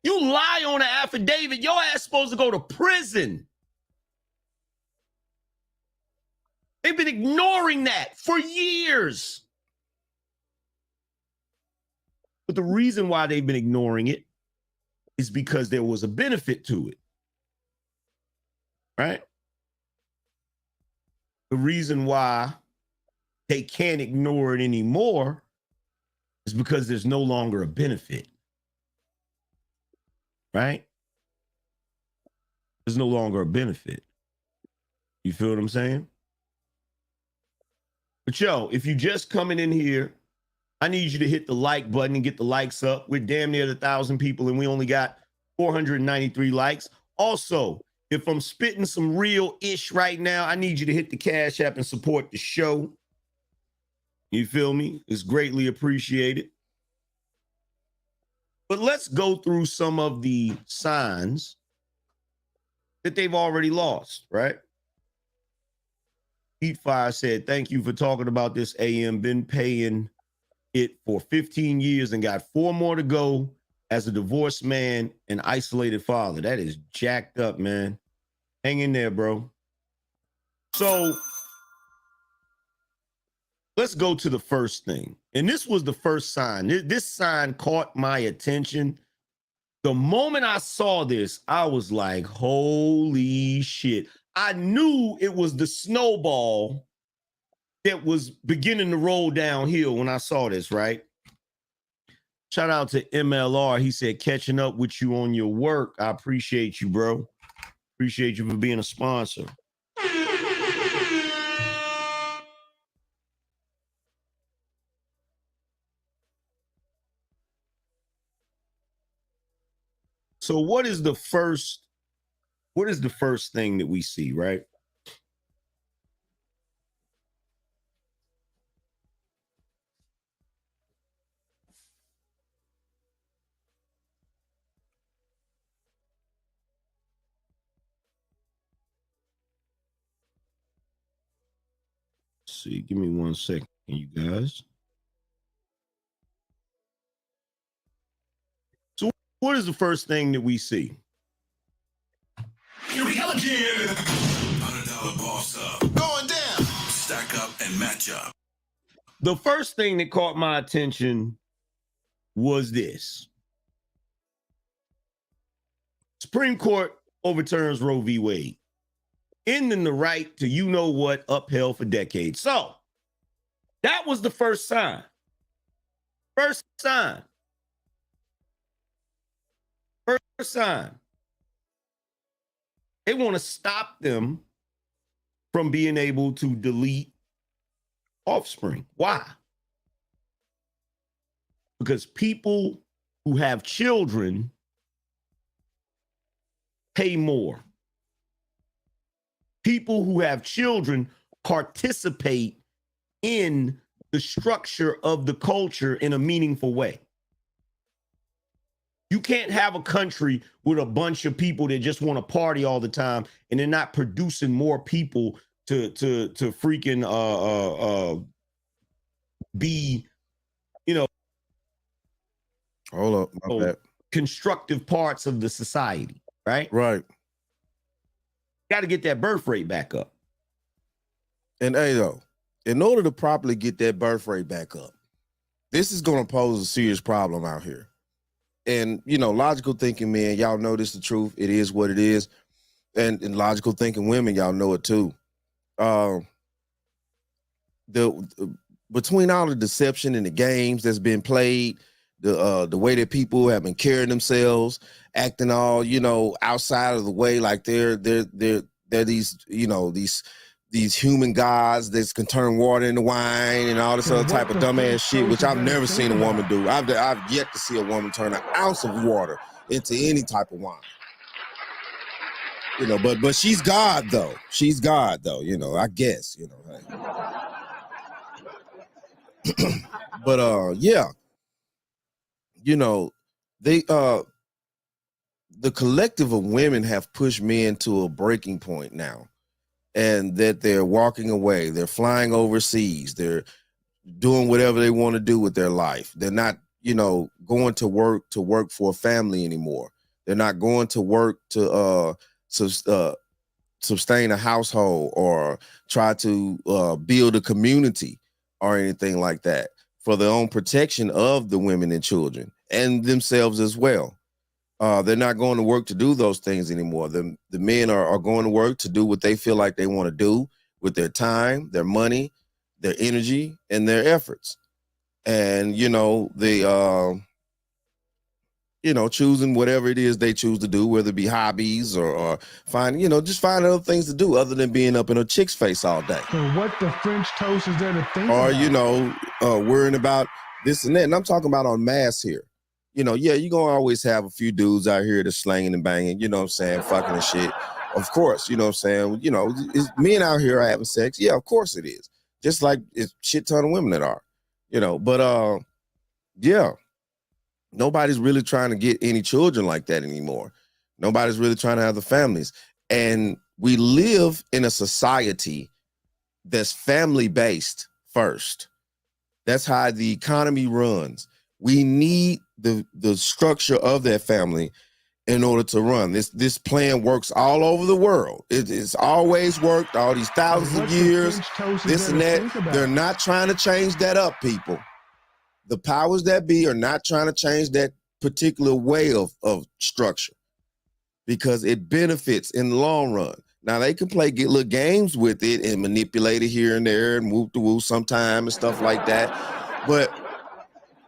You lie on an affidavit, your ass supposed to go to prison. They've been ignoring that for years. But the reason why they've been ignoring it is because there was a benefit to it. Right? The reason why they can't ignore it anymore is because there's no longer a benefit. Right? There's no longer a benefit. You feel what I'm saying? But yo, if you just coming in here, I need you to hit the like button and get the likes up. We're damn near 1,000 people and we only got 493 likes. Also, if I'm spitting some real ish right now, I need you to hit the Cash App and support the show. You feel me? It's greatly appreciated. But let's go through some of the signs that they've already lost, right? Heat Fire said, thank you for talking about this, AM. Been paying it for 15 years and got 4 more to go as a divorced man and isolated father. That is jacked up, man. Hang in there, bro. So let's go to the first thing. And this was the first sign. This sign caught my attention. The moment I saw this, I was like, holy shit. I knew it was the snowball that was beginning to roll downhill when I saw this, right? Shout out to MLR. He said, catching up with you on your work. I appreciate you, bro. Appreciate you for being a sponsor. So what is the first thing that we see, right? Let's see, give me 1 second, you guys. So what is the first thing that we see? Here we go again. $100 boss up. Going down. Stack up and match up. The first thing that caught my attention was this. Supreme Court overturns Roe v. Wade, ending the right to you-know-what upheld for decades. So that was the first sign. First sign. First sign. They want to stop them from being able to delete offspring. Why? Because people who have children pay more. People who have children participate in the structure of the culture in a meaningful way. You can't have a country with a bunch of people that just want to party all the time and they're not producing more people to freaking be, you know, hold up, my bad. Constructive parts of the society, right? Right. Got to get that birth rate back up. And hey, though, in order to properly get that birth rate back up, this is going to pose a serious problem out here. And, you know, logical thinking men, y'all know this is the truth. It is what it is. And logical thinking women, y'all know it too. Between all the deception and the games that's been played, the way that people have been carrying themselves, acting all, you know, outside of the way, like they're these, you know, these human gods that can turn water into wine and all this other type of dumbass shit, which I've never seen a woman do. I've yet to see a woman turn an ounce of water into any type of wine. You know, but she's God though. She's God though, you know, I guess, you know. Hey. But yeah. You know, they the collective of women have pushed men to a breaking point now. And that they're walking away, they're flying overseas, they're doing whatever they want to do with their life. They're not, you know, going to work for a family anymore. They're not going to work to sustain a household or try to build a community or anything like that for their own protection of the women and children and themselves as well. They're not going to work to do those things anymore. The men are going to work to do what they feel like they want to do with their time, their money, their energy, and their efforts. And, you know, they, you know, choosing whatever it is they choose to do, whether it be hobbies or find, you know, just find other things to do other than being up in a chick's face all day. So what the French toast is there to think or, about? You know, worrying about this and that. And I'm talking about en masse here. You know, yeah, you're going to always have a few dudes out here that's slanging and banging, you know what I'm saying, fucking and shit. Of course, you know what I'm saying? You know, men out here are having sex. Yeah, of course it is. Just like it's shit ton of women that are, you know. But, yeah, nobody's really trying to get any children like that anymore. Nobody's really trying to have the families. And we live in a society that's family-based first. That's how the economy runs. We need the structure of that family in order to run. This plan works all over the world. It's always worked all these thousands of years, this and that. They're not trying to change that up, people. The powers that be are not trying to change that particular way of structure because it benefits in the long run. Now, they can get little games with it and manipulate it here and there and whoop the woo sometime and stuff like that. But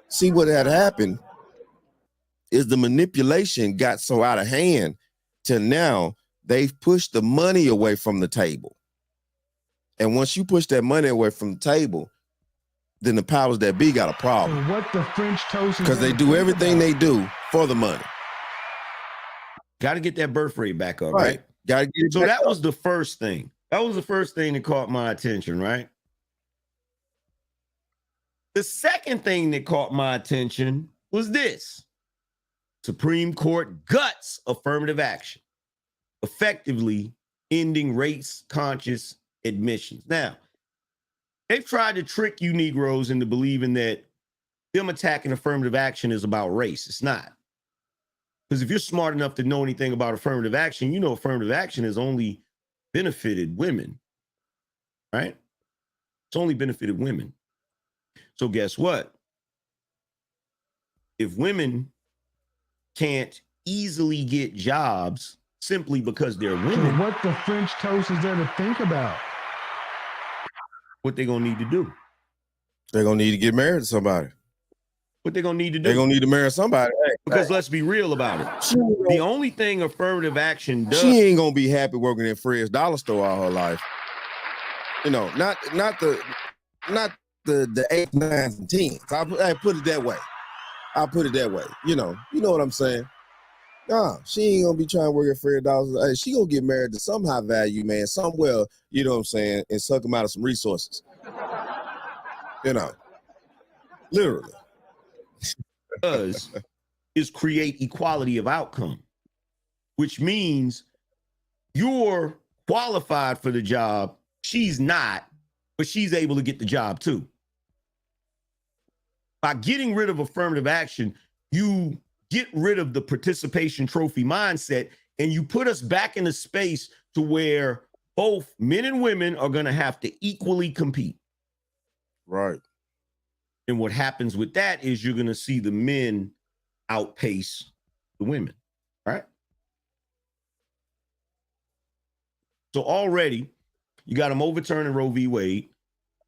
see, what had happened is the manipulation got so out of hand till now they've pushed the money away from the table. And once you push that money away from the table, then the powers that be got a problem. So what the French toast is because they do everything they do for the money. Got to get that birth rate back up, right? Got to get it So back that up. was the first thing. That was the first thing that caught my attention, right? The second thing that caught my attention was this. Supreme Court guts affirmative action, effectively ending race-conscious admissions. Now, they've tried to trick you Negroes into believing that them attacking affirmative action is about race. It's not. Because if you're smart enough to know anything about affirmative action, you know affirmative action has only benefited women, right? It's only benefited women. So guess what? If women can't easily get jobs simply because they're women, So what the French toast is there to think about? what they're going to need to do? They're going to need to get married to somebody. What they're going to need to do? They're going to need to marry somebody. Hey, because let's be real about it. The only thing affirmative action does... She ain't going to be happy working at Fred's Dollar Store all her life. You know, not the 8s, 9s, and 10s. I put it that way. I'll put it that way. You know what I'm saying? Nah, she ain't gonna be trying to work at Fred Dollar. Hey, she gonna get married to some high value man somewhere, you know what I'm saying, and suck him out of some resources. You know, literally. Does is create equality of outcome, which means you're qualified for the job. She's not, but she's able to get the job too. By getting rid of affirmative action, you get rid of the participation trophy mindset, and you put us back in a space to where both men and women are going to have to equally compete. Right. And what happens with that is you're going to see the men outpace the women, right? So already you got them overturning Roe v. Wade.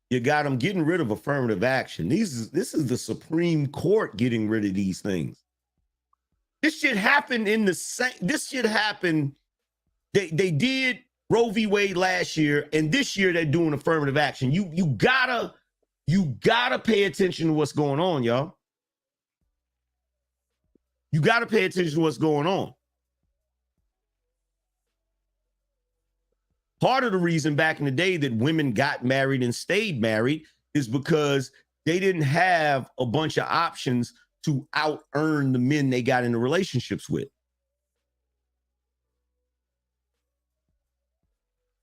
You got them getting rid of affirmative action. This is the Supreme Court getting rid of these things. This shit happened in the same. This shit happened. They did Roe v. Wade last year, and this year they're doing affirmative action. You gotta pay attention to what's going on, y'all. You gotta pay attention to what's going on. Part of the reason back in the day that women got married and stayed married is because they didn't have a bunch of options to out-earn the men they got into relationships with.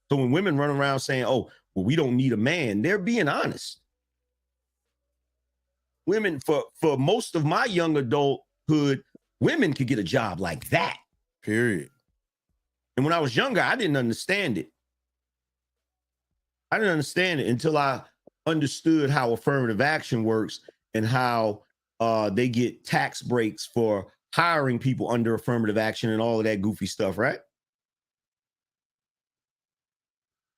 So when women run around saying, oh, well, we don't need a man, they're being honest. Women, for most of my young adulthood, women could get a job like that. Period. And when I was younger, I didn't understand it. I didn't understand it until I understood how affirmative action works and how they get tax breaks for hiring people under affirmative action and all of that goofy stuff, right?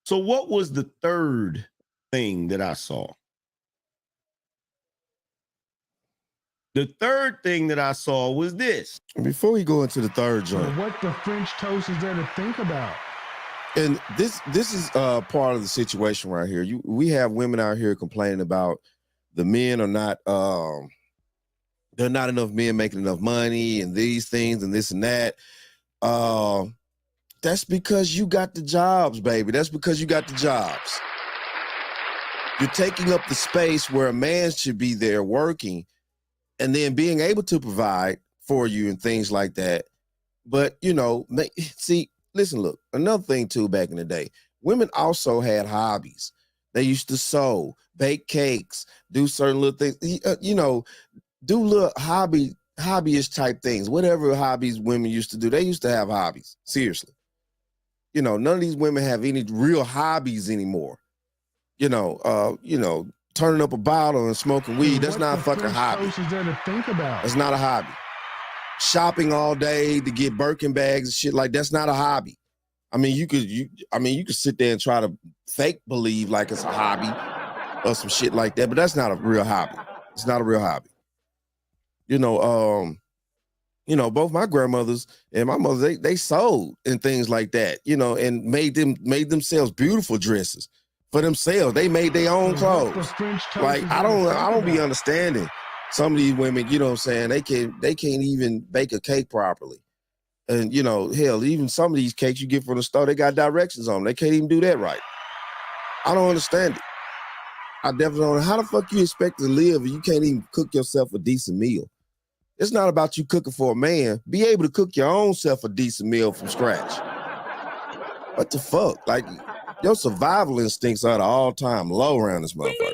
So what was the third thing that I saw? The third thing that I saw was this. Before we go into the third joint, What the French toast is there to think about? and this is part of the situation right here. We have women out here complaining about the men are not there are not enough men making enough money and these things and this and that. That's because you got the jobs, baby. That's because you got the jobs. You're taking up the space where a man should be there working and then being able to provide for you and things like that. But, you know, see, listen, look, another thing too, back in the day, women also had hobbies. They used to sew, bake cakes, do certain little things, you know, do little hobbyist type things, whatever hobbies women used to do. They used to have hobbies, seriously. You know, none of these women have any real hobbies anymore. You know, turning up a bottle and smoking weed, that's not a fucking hobby. What is there to think about? That's not a hobby. Shopping all day to get Birkin bags and shit, like that's not a hobby. I mean, you could sit there and try to fake believe like it's a hobby or some shit like that, but that's not a real hobby. It's not a real hobby. You know, both my grandmothers and my mother, they sewed and things like that, you know, and made themselves beautiful dresses for themselves. They made their own clothes. Like, I don't be understanding some of these women, you know what I'm saying? They can't even bake a cake properly. And you know, hell, even some of these cakes you get from the store, they got directions on them. They can't even do that right. I don't understand it. I definitely don't know. How the fuck you expect to live if you can't even cook yourself a decent meal? It's not about you cooking for a man. Be able to cook your own self a decent meal from scratch. What the fuck? Like, your survival instincts are at an all-time low around this motherfucker.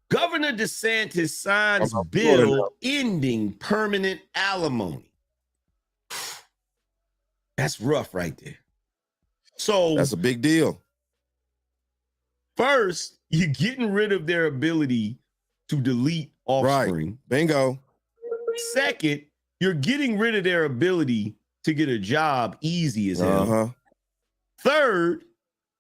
Governor DeSantis signs bill ending permanent alimony. That's rough right there. So that's a big deal. First, you're getting rid of their ability to delete offspring. Right. Bingo. Second, you're getting rid of their ability to get a job easy as hell. Third,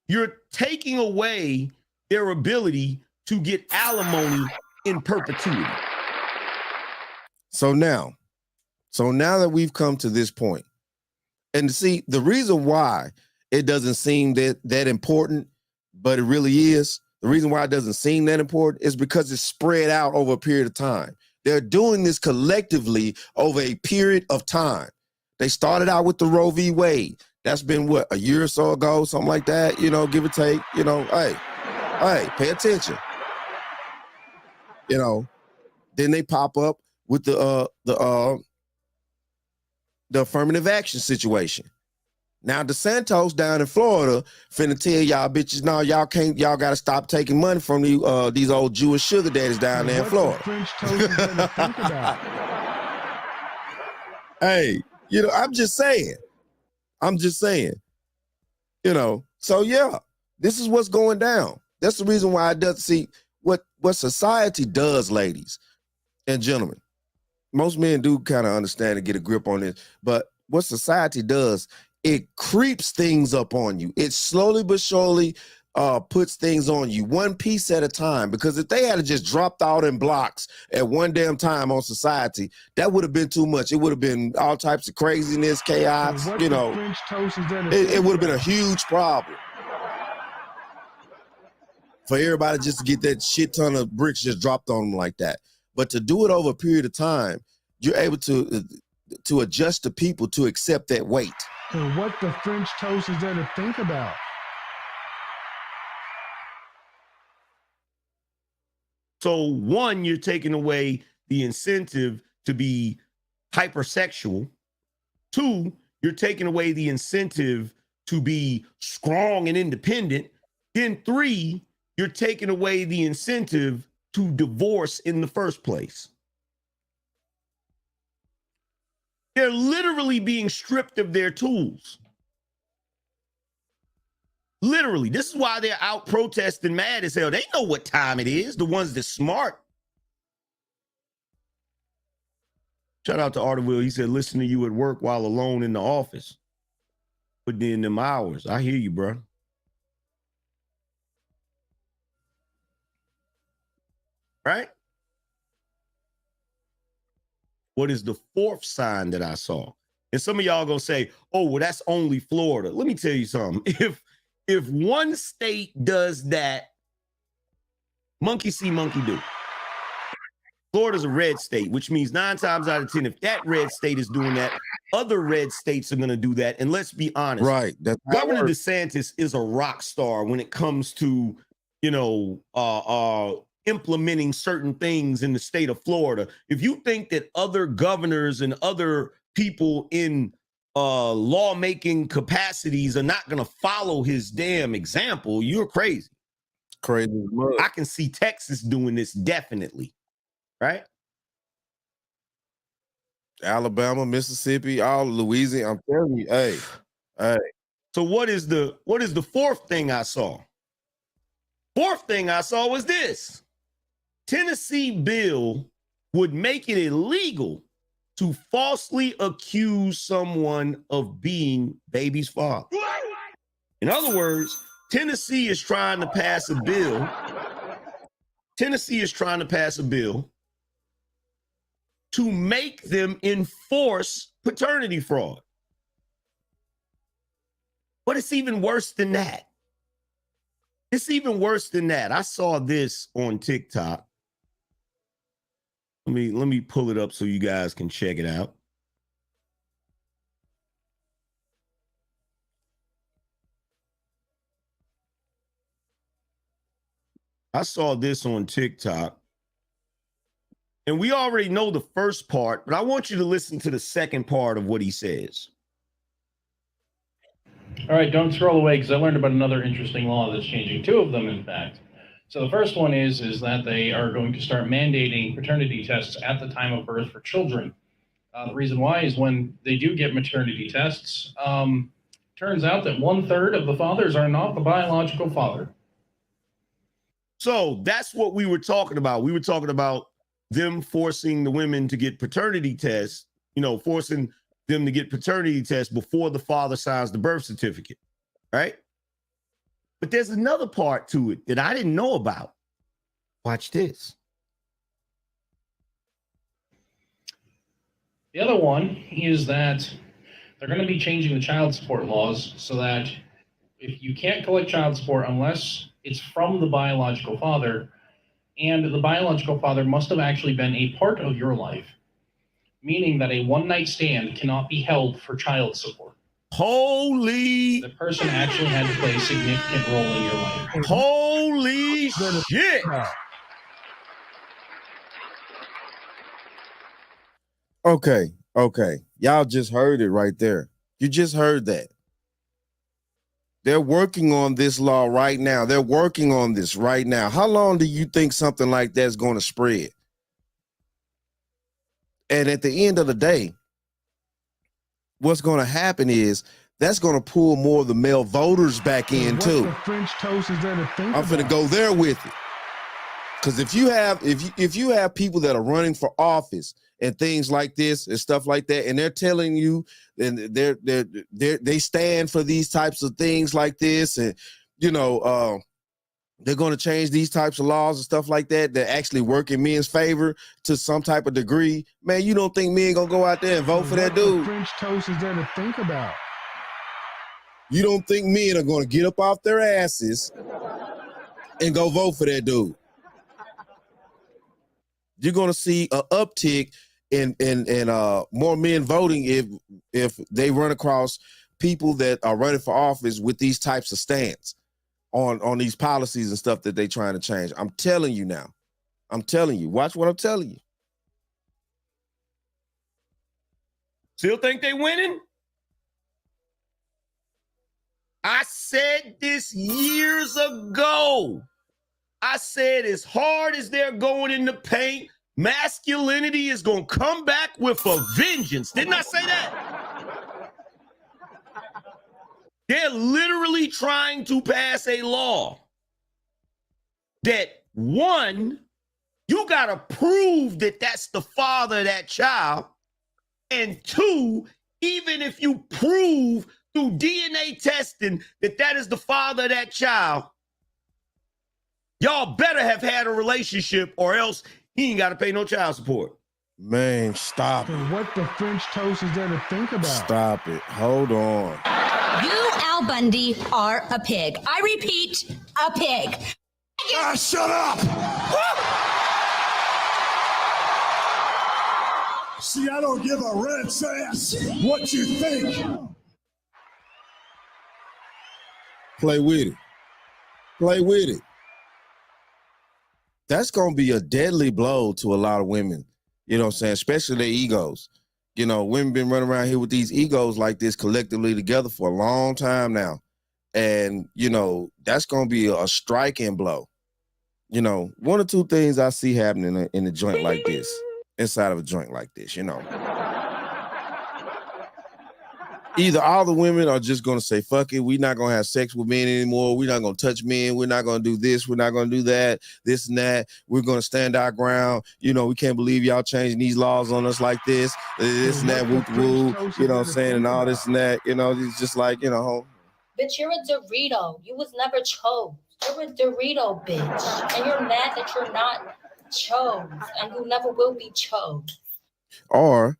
you're taking away their ability to get alimony in perpetuity. So now that we've come to this point, and see, the reason why it doesn't seem that important, but it really is, the reason why it doesn't seem that important is because it's spread out over a period of time. They're doing this collectively over a period of time. They started out with the Roe v. Wade. That's been what, a year or so ago, something like that, you know, give or take, you know, hey, pay attention. You know, then they pop up with the affirmative action situation. Now DeSantis down in Florida finna tell y'all bitches, no, y'all gotta stop taking money from these old Jewish sugar daddies down there in Florida. French toast is gonna think about. Hey, you know, I'm just saying, you know, so yeah, this is what's going down. That's the reason why it doesn't see what society does, ladies and gentlemen. Most men do kind of understand and get a grip on this, but what society does, it creeps things up on you. It slowly but surely puts things on you, one piece at a time. Because if they had just dropped out in blocks at one damn time on society, that would have been too much. It would have been all types of craziness, chaos, you know. French toast is that It would have been a huge problem for everybody just to get that shit ton of bricks just dropped on them like that. But to do it over a period of time, you're able to adjust the people to accept that weight. So what the French toast is there to think about? So one, you're taking away the incentive to be hypersexual. Two, you're taking away the incentive to be strong and independent. Then three, you're taking away the incentive to divorce in the first place. They're literally being stripped of their tools. Literally. This is why they're out protesting mad as hell. They know what time it is, the ones that's smart. Shout out to Arterville. He said, listen to you at work while alone in the office. Putting in them hours. I hear you, bro. Right? What is the fourth sign that I saw? And some of y'all gonna say, oh, well, that's only Florida. Let me tell you something. If one state does that, monkey see, monkey do. Florida's a red state, which means 9 times out of 10, if that red state is doing that, other red states are gonna do that. And let's be honest, right? Governor DeSantis is a rock star when it comes to, you know, implementing certain things in the state of Florida. If you think that other governors and other people in lawmaking capacities are not going to follow his damn example, you're crazy. Crazy. I can see Texas doing this definitely, right? Alabama, Mississippi, all Louisiana. I'm telling you, hey. So what is the fourth thing I saw? Fourth thing I saw was this. Tennessee bill would make it illegal to falsely accuse someone of being baby's father. In other words, Tennessee is trying to pass a bill. Tennessee is trying to pass a bill to make them enforce paternity fraud. But it's even worse than that. It's even worse than that. I saw this on TikTok. Let me pull it up so you guys can check it out. I saw this on TikTok, and we already know the first part, but I want you to listen to the second part of what he says. All right, don't scroll away because I learned about another interesting law that's changing. Two of them, in fact. So the first one is that they are going to start mandating paternity tests at the time of birth for children. The reason why is when they do get maternity tests, turns out that 1/3 of the fathers are not the biological father. So that's what we were talking about. We were talking about them forcing the women to get paternity tests, forcing them to get paternity tests before the father signs the birth certificate, right? But there's another part to it that I didn't know about. Watch this. The other one is that they're going to be changing the child support laws so that if you can't collect child support unless it's from the biological father, and the biological father must have actually been a part of your life, meaning that a one-night stand cannot be held for child support. Holy! The person actually had to play a significant role in your life. Holy shit! Okay. Y'all just heard it right there. You just heard that. They're working on this law right now. They're working on this right now. How long do you think something like that's going to spread? And at the end of the day, what's going to happen is that's going to pull more of the male voters back in too. French toast is there to think I'm finna go there with it. Because if you have people that are running for office and things like this and stuff like that, and they're telling you and they stand for these types of things like this, and they're going to change these types of laws and stuff like that actually work in men's favor to some type of degree, man, you don't think men gonna go out there and vote for that dude? French toast is there to think about? You don't think men are going to get up off their asses and go vote for that dude? You're going to see an uptick in more men voting if they run across people that are running for office with these types of stance on these policies and stuff that they're trying to change. I'm telling you now. I'm telling you. Watch what I'm telling you. Still think they winning? I said this years ago. I said as hard as they're going in the paint, masculinity is going to come back with a vengeance. Didn't I say that? They're literally trying to pass a law that, one, you got to prove that that's the father of that child. And two, even if you prove through DNA testing that that is the father of that child, y'all better have had a relationship or else he ain't got to pay no child support. Man, stop it. What the French toast is there to think about? Stop it. Hold on. You, Al Bundy, are a pig. I repeat, a pig. Shut up! See, I don't give a rat's ass what you think. Play with it. Play with it. That's going to be a deadly blow to a lot of women. You know what I'm saying? Especially their egos. You know, women been running around here with these egos like this collectively together for a long time now. And, that's going to be a striking blow. One or two things I see happening in a joint like this, inside of a joint like this, Either all the women are just going to say, fuck it, we're not going to have sex with men anymore. We're not going to touch men. We're not going to do this. We're not going to do that, this and that. We're going to stand our ground. We can't believe y'all changing these laws on us like this and that, woo, you know what I'm saying, and all this and that. It's just like, Bitch, you're a Dorito. You was never chose. You're a Dorito, bitch. And you're mad that you're not chose. And you never will be chose. Or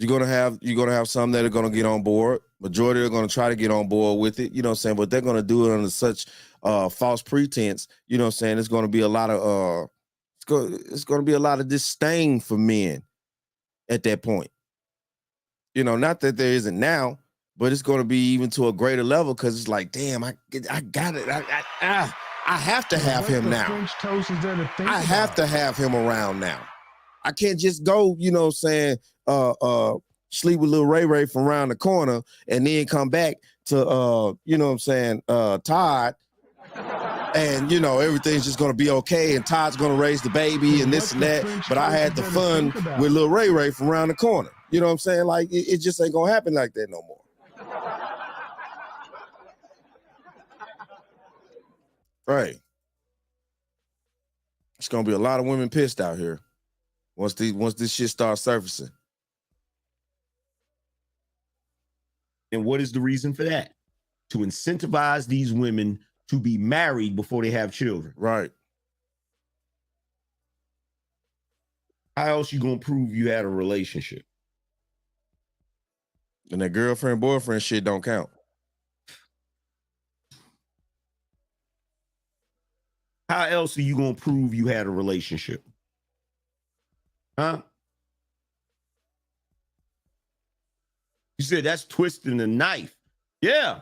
you're gonna have some that are gonna get on board. Majority are gonna try to get on board with it, but they're gonna do it under such false pretense, it's gonna be a lot of it's going to be a lot of disdain for men at that point. You know, not that there isn't now, but it's going to be even to a greater level because it's like, damn, I got it. I have to have him now. French toast is there to think I have to have him around now. I can't just go, you know what I'm saying, sleep with little Ray Ray from around the corner and then come back to, you know what I'm saying, Todd. And, you know, everything's just going to be okay. And Todd's going to raise the baby and this and that. But I had the fun with little Ray Ray from around the corner. You know what I'm saying? Like, it just ain't going to happen like that no more. Right. It's going to be a lot of women pissed out here once this shit starts surfacing. And what is the reason for that? To incentivize these women to be married before they have children. Right. How else you gonna prove you had a relationship? And that girlfriend, boyfriend shit don't count. How else are you gonna prove you had a relationship? Huh? You said that's twisting the knife. Yeah.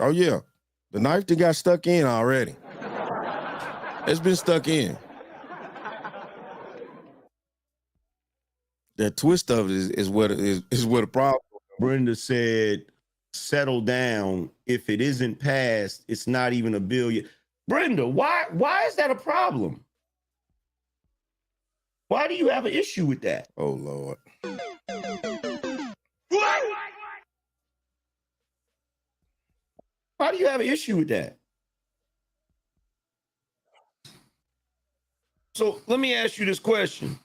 Oh, yeah. The knife that got stuck in already. It's been stuck in. That twist of it is what the problem. Brenda said, settle down. If it isn't passed, it's not even a bill yet. Brenda, why is that a problem? Why do you have an issue with that? Oh, Lord. Why do you have an issue with that? So let me ask you this question.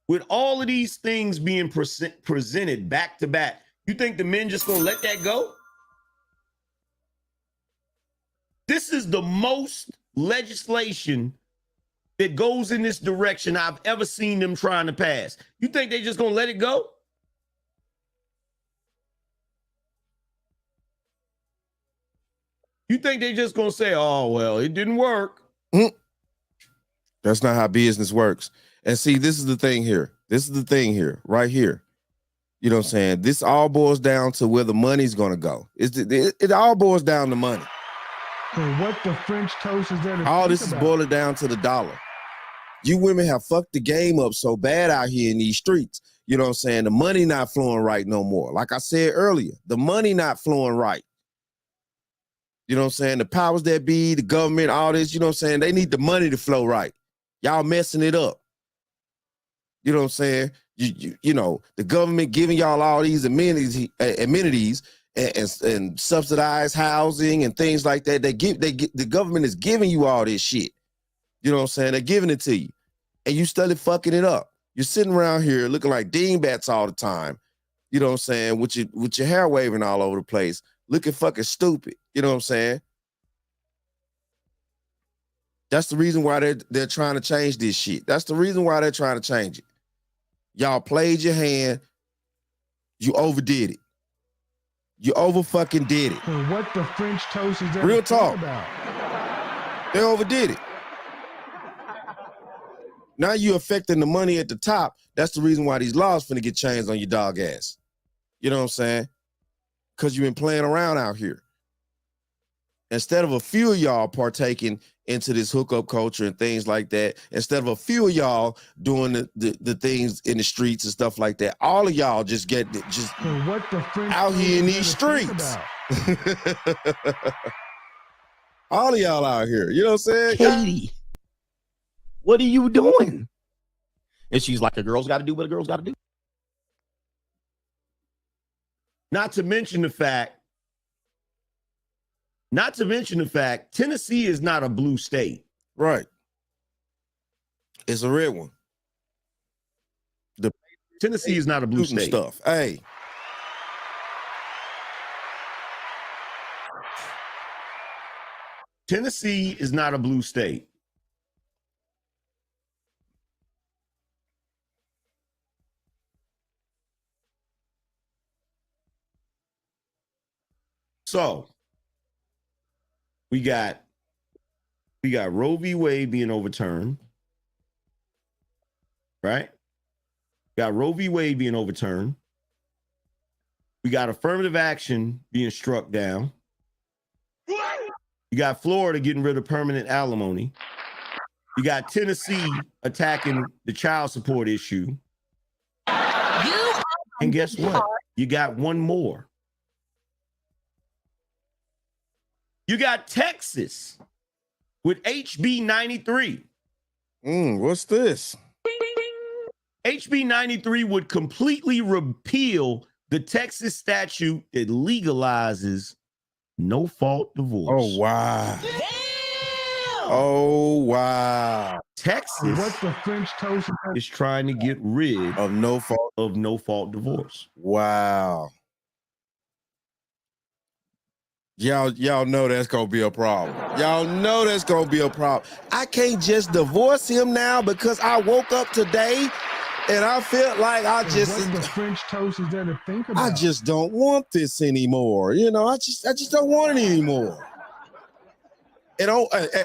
With all of these things being presented back to back, you think the men just gonna let that go? This is the most legislation that goes in this direction I've ever seen them trying to pass. You think they just gonna let it go? You think they just gonna say, oh, well, it didn't work? That's not how business works. And see, this is the thing here. Right here. You know what I'm saying? This all boils down to where the money's going to go. It all boils down to money. So what the French toast is there to all think this about? is boiling down to the dollar. You women have fucked the game up so bad out here in these streets. You know what I'm saying? The money not flowing right no more. Like I said earlier, the money not flowing right. You know what I'm saying? The powers that be, the government, all this, you know what I'm saying? They need the money to flow right. Y'all messing it up. You know what I'm saying? You know, the government giving y'all all these amenities and subsidized housing and things like that. The government is giving you all this shit. You know what I'm saying? They're giving it to you. And you still fucking it up. You're sitting around here looking like dingbats all the time. You know what I'm saying? With your hair waving all over the place, looking fucking stupid. You know what I'm saying? That's the reason why they're trying to change this shit. That's the reason why they're trying to change it. Y'all played your hand. You overdid it. You over fucking did it. So what the French toast is there Real to talk. think about? They overdid it. Now you affecting the money at the top. That's the reason why these laws finna get changed on your dog ass. You know what I'm saying? Because you've been playing around out here. Instead of a few of y'all partaking into this hookup culture and things like that, instead of a few of y'all doing the things in the streets and stuff like that, all of y'all just get what the out here in these streets. All of y'all out here, you know what I'm saying? Katie, what are you doing? And she's like, a girl's got to do what a girl's got to do. Not to mention the fact, Tennessee is not a blue state. Right. It's a red one. Tennessee is not a blue state. Stuff. Hey. Tennessee is not a blue state. So we got We got Roe v. Wade being overturned. Right? Got Roe v. Wade being overturned. We got affirmative action being struck down. You got Florida getting rid of permanent alimony. You got Tennessee attacking the child support issue. And guess what? You got one more. You got Texas with HB 93. What's this? HB 93 would completely repeal the Texas statute that legalizes no-fault divorce. Oh, wow. Damn! Oh, wow. Texas What the French toast is trying to get rid of no-fault divorce. Wow. Y'all know that's gonna be a problem. Y'all know that's gonna be a problem. I can't just divorce him now because I woke up today and I felt like I just what the French toast is there to think about? I just don't want this anymore. You know, I just don't want it anymore. And hold on.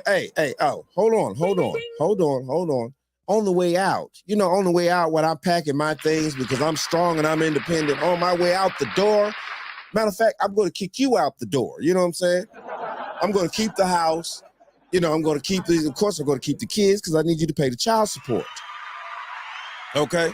On the way out, on the way out when I'm packing my things because I'm strong and I'm independent, on my way out the door, matter of fact, I'm going to kick you out the door. You know what I'm saying? I'm going to keep the house. I'm going to keep these. Of course, I'm going to keep the kids because I need you to pay the child support. Okay?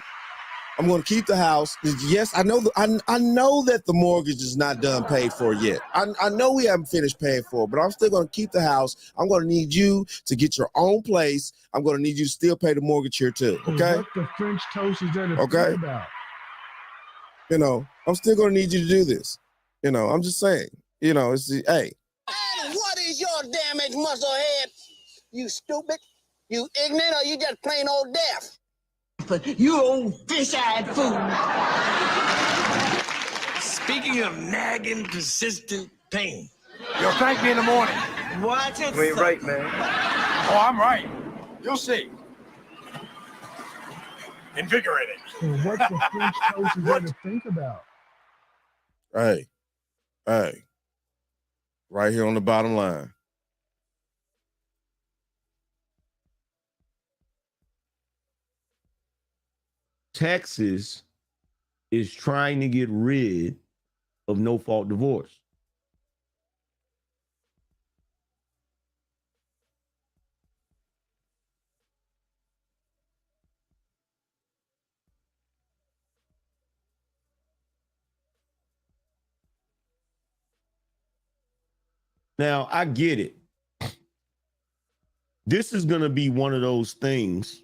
I'm going to keep the house. Yes, I know that the mortgage is not done paid for yet. I know we haven't finished paying for it, but I'm still going to keep the house. I'm going to need you to get your own place. I'm going to need you to still pay the mortgage here too. Okay? What the French toast is there to Okay? think about? I'm still going to need you to do this. I'm just saying. It's hey. And what is your damaged muscle head? You stupid? You ignorant, or you just plain old deaf? You old fish-eyed fool. Speaking of nagging, persistent pain. You'll thank me in the morning. Watch it. You ain't right, man. Oh, I'm right. You'll see. Invigorating. What the French toast is there to think about? Hey. Right here on the bottom line. Texas is trying to get rid of no-fault divorce. Now, I get it. This is going to be one of those things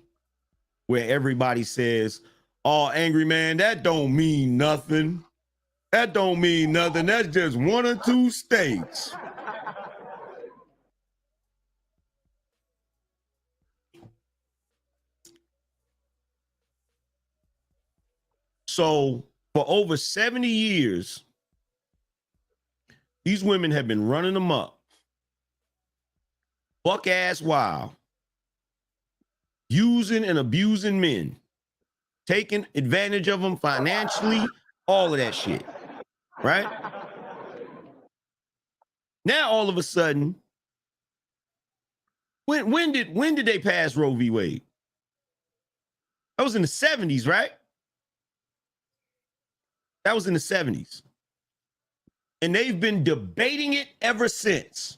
where everybody says, "Oh, angry man, that don't mean nothing. That don't mean nothing. That's just one or two states." So for over 70 years, these women have been running them up. Buck ass wild. Using and abusing men. Taking advantage of them financially, all of that shit. Right? Now, all of a sudden, when did they pass Roe v. Wade? That was in the 70s, right? That was in the 70s. And they've been debating it ever since.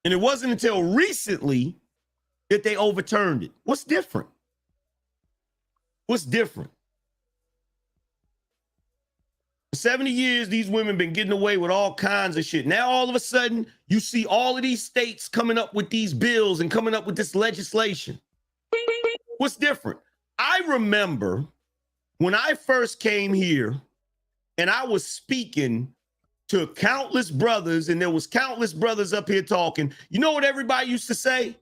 And it wasn't until recently that they overturned it. What's different? What's different? For 70 years, these women been getting away with all kinds of shit. Now, all of a sudden, you see all of these states coming up with these bills and coming up with this legislation. What's different? I remember when I first came here and I was speaking to countless brothers, and there was countless brothers up here talking. You know what everybody used to say?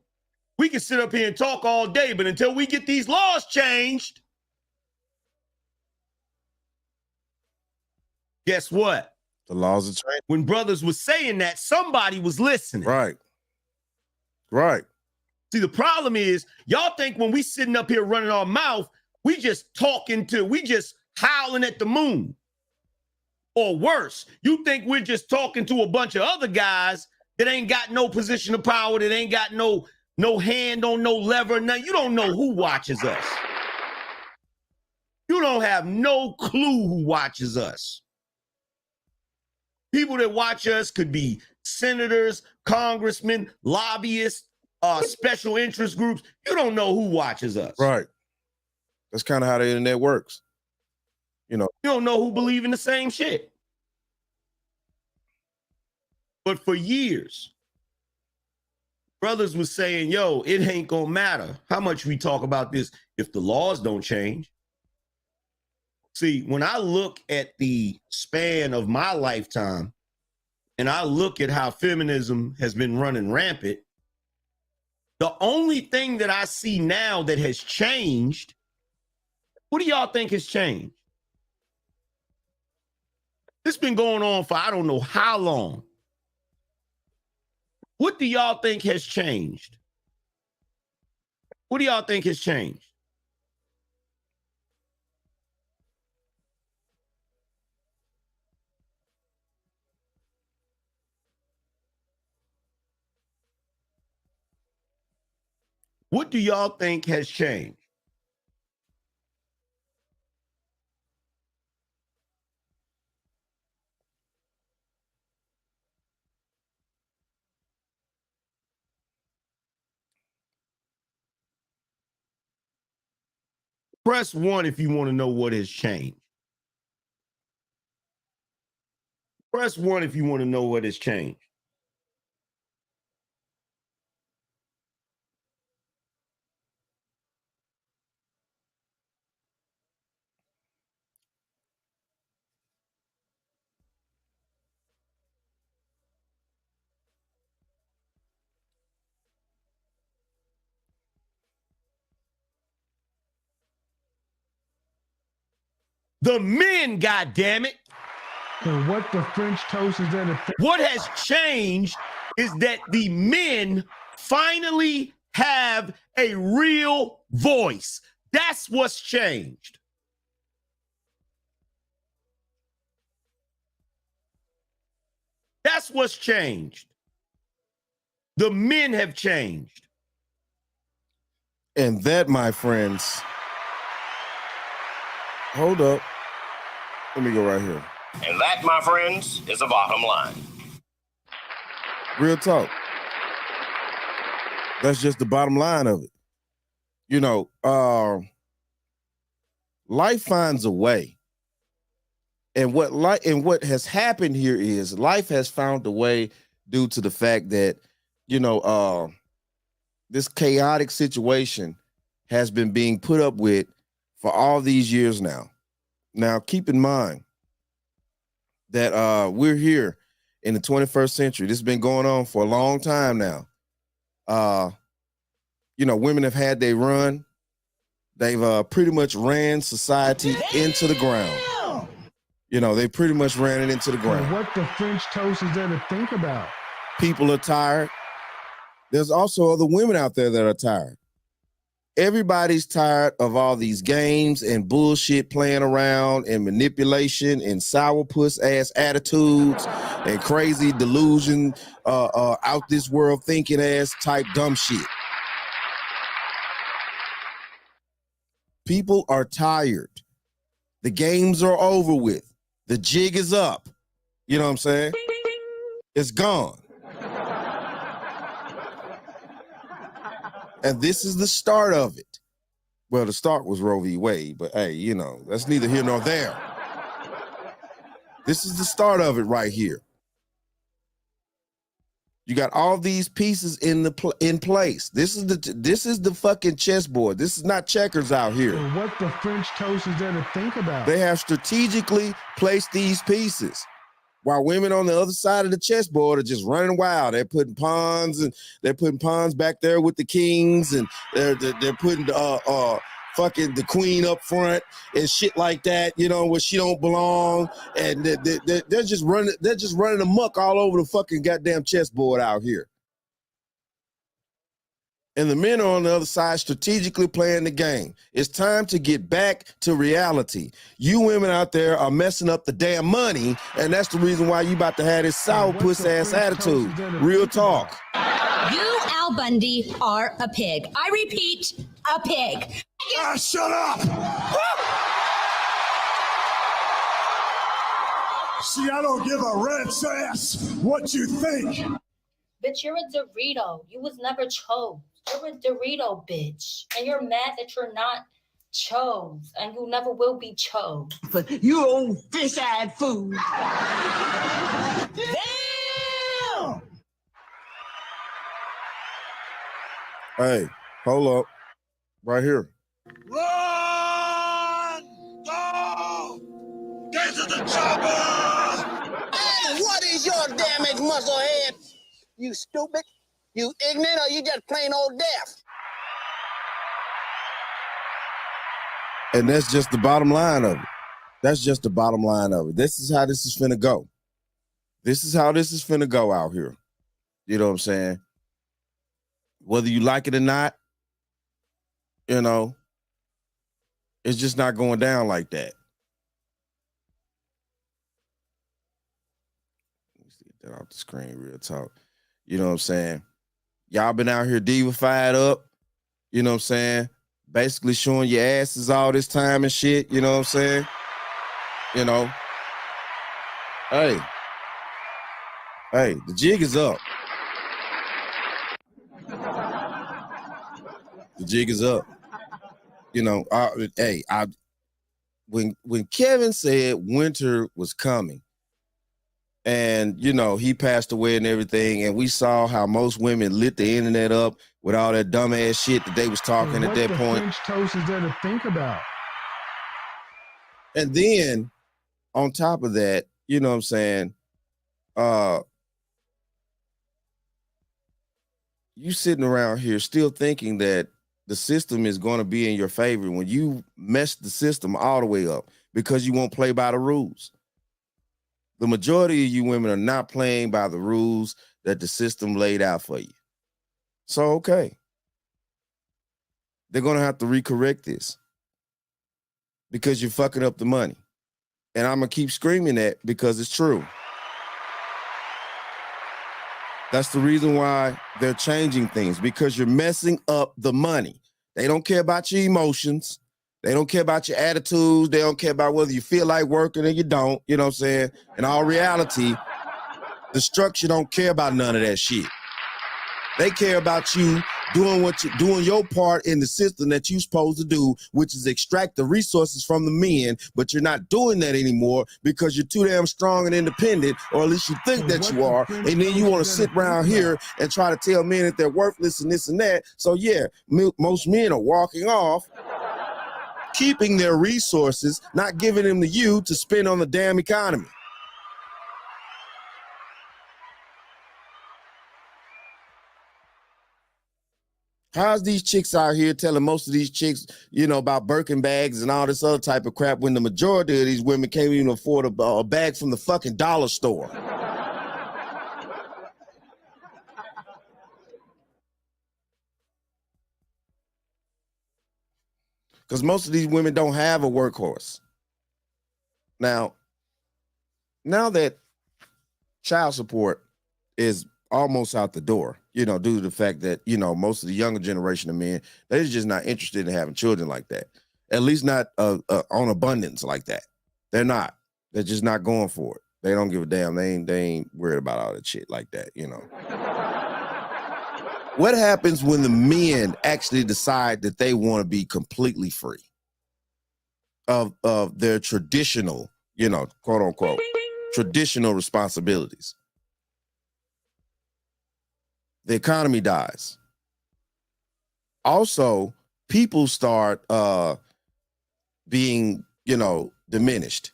We can sit up here and talk all day, but until we get these laws changed, guess what? The laws are changing. When brothers was saying that, somebody was listening. Right. See, the problem is, y'all think when we sitting up here running our mouth, we just howling at the moon. Or worse, you think we're just talking to a bunch of other guys that ain't got no position of power, that ain't got no hand on no lever, nothing. You don't know who watches us. You don't have no clue who watches us. People that watch us could be senators, congressmen, lobbyists, special interest groups. You don't know who watches us. Right. That's kind of how the internet works. You don't know who believe in the same shit. But for years, brothers was saying, yo, it ain't gonna matter how much we talk about this if the laws don't change. See, when I look at the span of my lifetime and I look at how feminism has been running rampant, the only thing that I see now that has changed, what do y'all think has changed? This been going on for I don't know how long. What do y'all think has changed? What do y'all think has changed? What do y'all think has changed? Press 1 if you want to know what has changed. Press 1 if you want to know what has changed. The men, goddammit. And what the French toast is that? What has changed is that the men finally have a real voice. That's what's changed. That's what's changed. The men have changed. And that, my friends, hold up. Let me go right here. And that, my friends, is the bottom line. Real talk. That's just the bottom line of it. You know, life finds a way. And what has happened here is life has found a way due to the fact that, you know, this chaotic situation has been being put up with for all these years now. Now, keep in mind that we're here in the 21st century. This has been going on for a long time now. You know, women have had their run. They've pretty much ran society into the ground. You know, they pretty much ran it into the ground. And what the French toast is there to think about? People are tired. There's also other women out there that are tired. Everybody's tired of all these games and bullshit playing around and manipulation and sourpuss ass attitudes and crazy delusion, out this world thinking ass type dumb shit. People are tired. The games are over with. The jig is up. You know what I'm saying? It's gone. And this is the start of it. Well, the start was Roe v. Wade, but hey, you know, that's neither here nor there. This is the start of it right here. You got all these pieces in place. This is the fucking chessboard. This is not checkers out here. And what the French toast is there to think about? They have strategically placed these pieces, while women on the other side of the chessboard are just running wild. They're putting pawns back there with the kings, and they're putting fucking the queen up front and shit like that, you know, where she don't belong, and they're just running amok all over the fucking goddamn chessboard out here. And the men are on the other side strategically playing the game. It's time to get back to reality. You women out there are messing up the damn money, and that's the reason why you about to have this sour pussy ass attitude. Real talk. You, Al Bundy, are a pig. I repeat, a pig. Shut up! See, I don't give a rat's ass what you think. Bitch, you're a Dorito. You was never chose. You're a Dorito, bitch. And you're mad that you're not chose. And you never will be chose. But you old fish-eyed fool. Damn! Hey, hold up. Right here. Run! Go! Get to the chopper! Hey, what is your damaged muscle head? You stupid? You ignorant, or you just plain old deaf? And that's just the bottom line of it. That's just the bottom line of it. This is how this is finna go. This is how this is finna go out here. You know what I'm saying? Whether you like it or not, you know, it's just not going down like that. Let me get that off the screen, real talk. You know what I'm saying? Y'all been out here diva-fied up. You know what I'm saying? Basically showing your asses all this time and shit. You know what I'm saying? You know. Hey, the jig is up. The jig is up. You know, when Kevin said winter was coming, and you know he passed away and everything, and we saw how most women lit the internet up with all that dumbass shit that they was talking at that point. French toast is there to think about? And then on top of that, you know what I'm saying? You sitting around here still thinking that the system is going to be in your favor when you mess the system all the way up because you won't play by the rules. The majority of you women are not playing by the rules that the system laid out for you. So, okay. They're going to have to recorrect this because you're fucking up the money. And I'm going to keep screaming that because it's true. That's the reason why they're changing things, because you're messing up the money. They don't care about your emotions. They don't care about your attitudes. They don't care about whether you feel like working or you don't. You know what I'm saying? In all reality, the structure don't care about none of that shit. They care about you doing your part in the system that you're supposed to do, which is extract the resources from the men, but you're not doing that anymore because you're too damn strong and independent, or at least you think that you are, and then you want to sit around here and try to tell men that they're worthless and this and that. So yeah, most men are walking off, keeping their resources, not giving them to you to spend on the damn economy. How's these chicks out here telling most of these chicks, you know, about Birkin bags and all this other type of crap when the majority of these women can't even afford a bag from the fucking dollar store? Because most of these women don't have a workhorse. Now that child support is almost out the door, you know, due to the fact that, you know, most of the younger generation of men, they're just not interested in having children like that. At least not on abundance like that. They're not. They're just not going for it. They don't give a damn. They ain't worried about all that shit like that, you know. What happens when the men actually decide that they want to be completely free of their traditional, you know, quote unquote, traditional responsibilities? The economy dies. Also, people start being, you know, diminished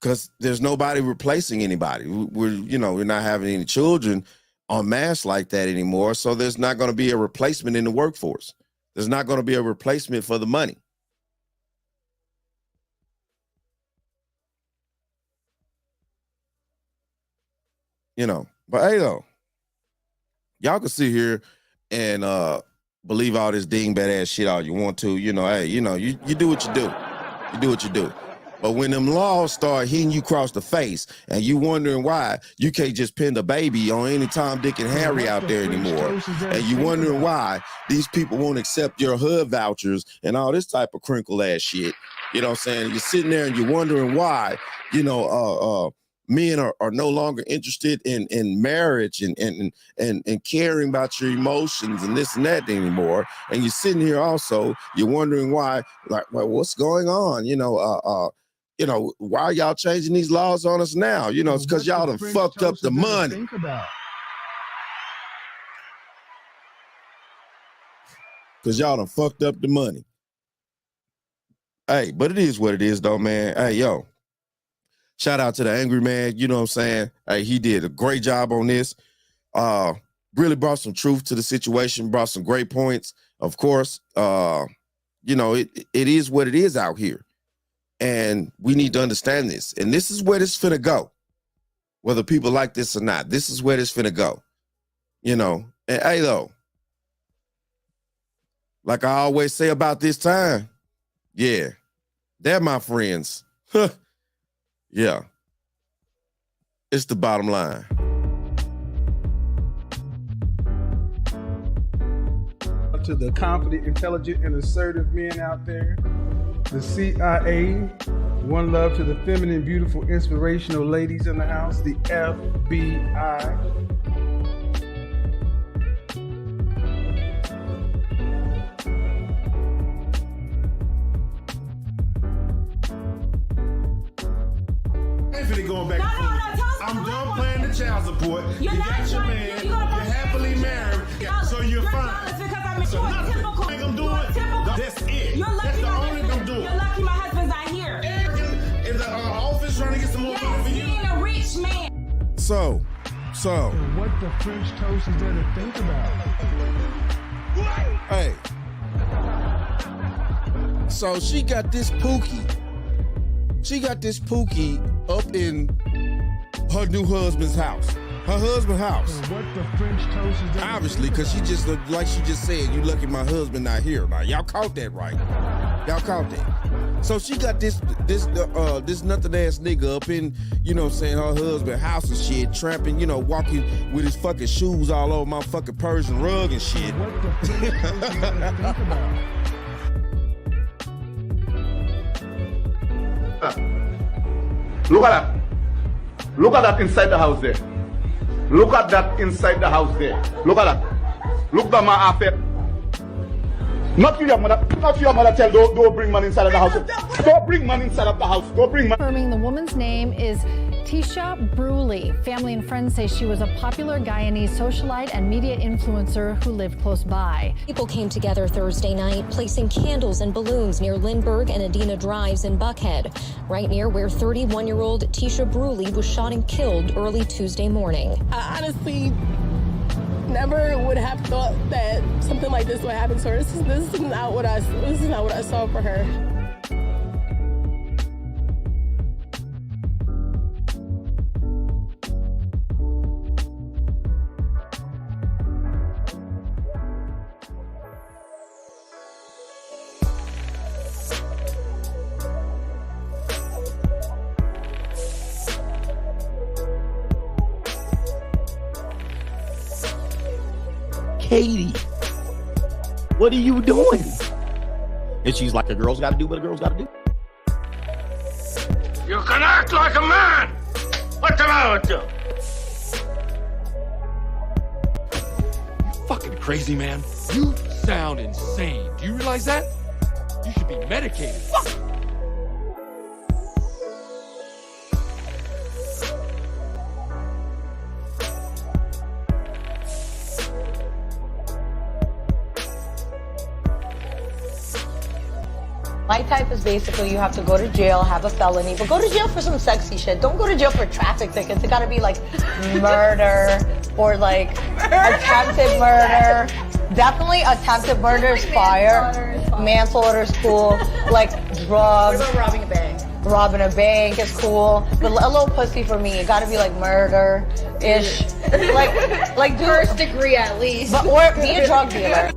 because there's nobody replacing anybody. We're not having any children en masse like that anymore. So there's not going to be a replacement in the workforce. There's not going to be a replacement for the money. You know, but hey though, y'all can sit here and believe all this dingbat ass shit all you want to. You know, hey, you know, you do what you do. You do what you do. But when them laws start hitting you across the face and you wondering why you can't just pin the baby on any Tom, Dick, and Harry out there anymore, and you wondering why these people won't accept your HUD vouchers and all this type of crinkle ass shit, you know what I'm saying? You're sitting there and you're wondering why, you know, men are no longer interested in marriage and caring about your emotions and this and that anymore. And you're sitting here also, you're wondering why, like, well, what's going on? You know, why are y'all changing these laws on us now? You know, it's because y'all done fucked up the money. Because y'all done fucked up the money. Hey, but it is what it is, though, man. Hey, yo. Shout out to the angry man. You know what I'm saying? Hey, he did a great job on this. Really brought some truth to the situation, brought some great points. Of course, you know, it is what it is out here. And we need to understand this. And this is where this finna go. Whether people like this or not, this is where this finna go. You know, and hey, though, like I always say about this time, yeah, they're my friends. Yeah, it's the bottom line. To the confident, intelligent, and assertive men out there, the CIA, one love to the feminine, beautiful, inspirational ladies in the house, the FBI. Going back I'm done playing the child support. You got your man. You're happily married. So you're fine. So nothing I'm doing. That's it. That's the only thing I'm doing. You're lucky my husband's not here. In the office trying to get some more money for you. Being a rich man. So. What the French toast is there to think about? Hey. So she got this Pookie. She got this Pookie up in her new husband's house. Her husband's house. What the French toast is that? Obviously, because she just, like she just said, you lucky my husband not here. Now, y'all caught that right. Y'all caught that. So she got this nothing ass nigga up in, you know what I'm saying, her husband's house and shit, tramping, you know, walking with his fucking shoes all over my fucking Persian rug and shit. What the French toast is there to think about? Look at that. Look at that inside the house there. Look at that inside the house there. Look at that. Look at my affair. Not for your mother tell don't bring money inside of the house. Don't bring money inside of the house. Don't bring money. Confirming the woman's name is CASHAPP Bruley. Family and friends say she was a popular Guyanese socialite and media influencer who lived close by. People came together Thursday night, placing candles and balloons near Lindbergh and Adina Drives in Buckhead, right near where 31-year-old Tisha Bruley was shot and killed early Tuesday morning. I honestly never would have thought that something like this would happen to her. This is not what I saw for her. Katie, what are you doing? And she's like, a girl's got to do what a girl's got to do. You can act like a man. What's the matter with you? You fucking crazy, man. You sound insane. Do you realize that? You should be medicated. Fuck. My type is basically you have to go to jail, have a felony, but go to jail for some sexy shit. Don't go to jail for traffic tickets. It gotta be like murder or like attempted murder. Definitely attempted murder is fire. Manslaughter is cool. Like drugs. What about robbing a bank? Robbing a bank is cool. But a little pussy for me. It gotta be like murder-ish. like do first degree at least. But or be a drug dealer.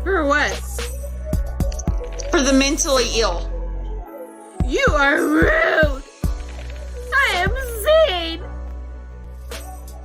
For what? For the mentally ill. You are rude.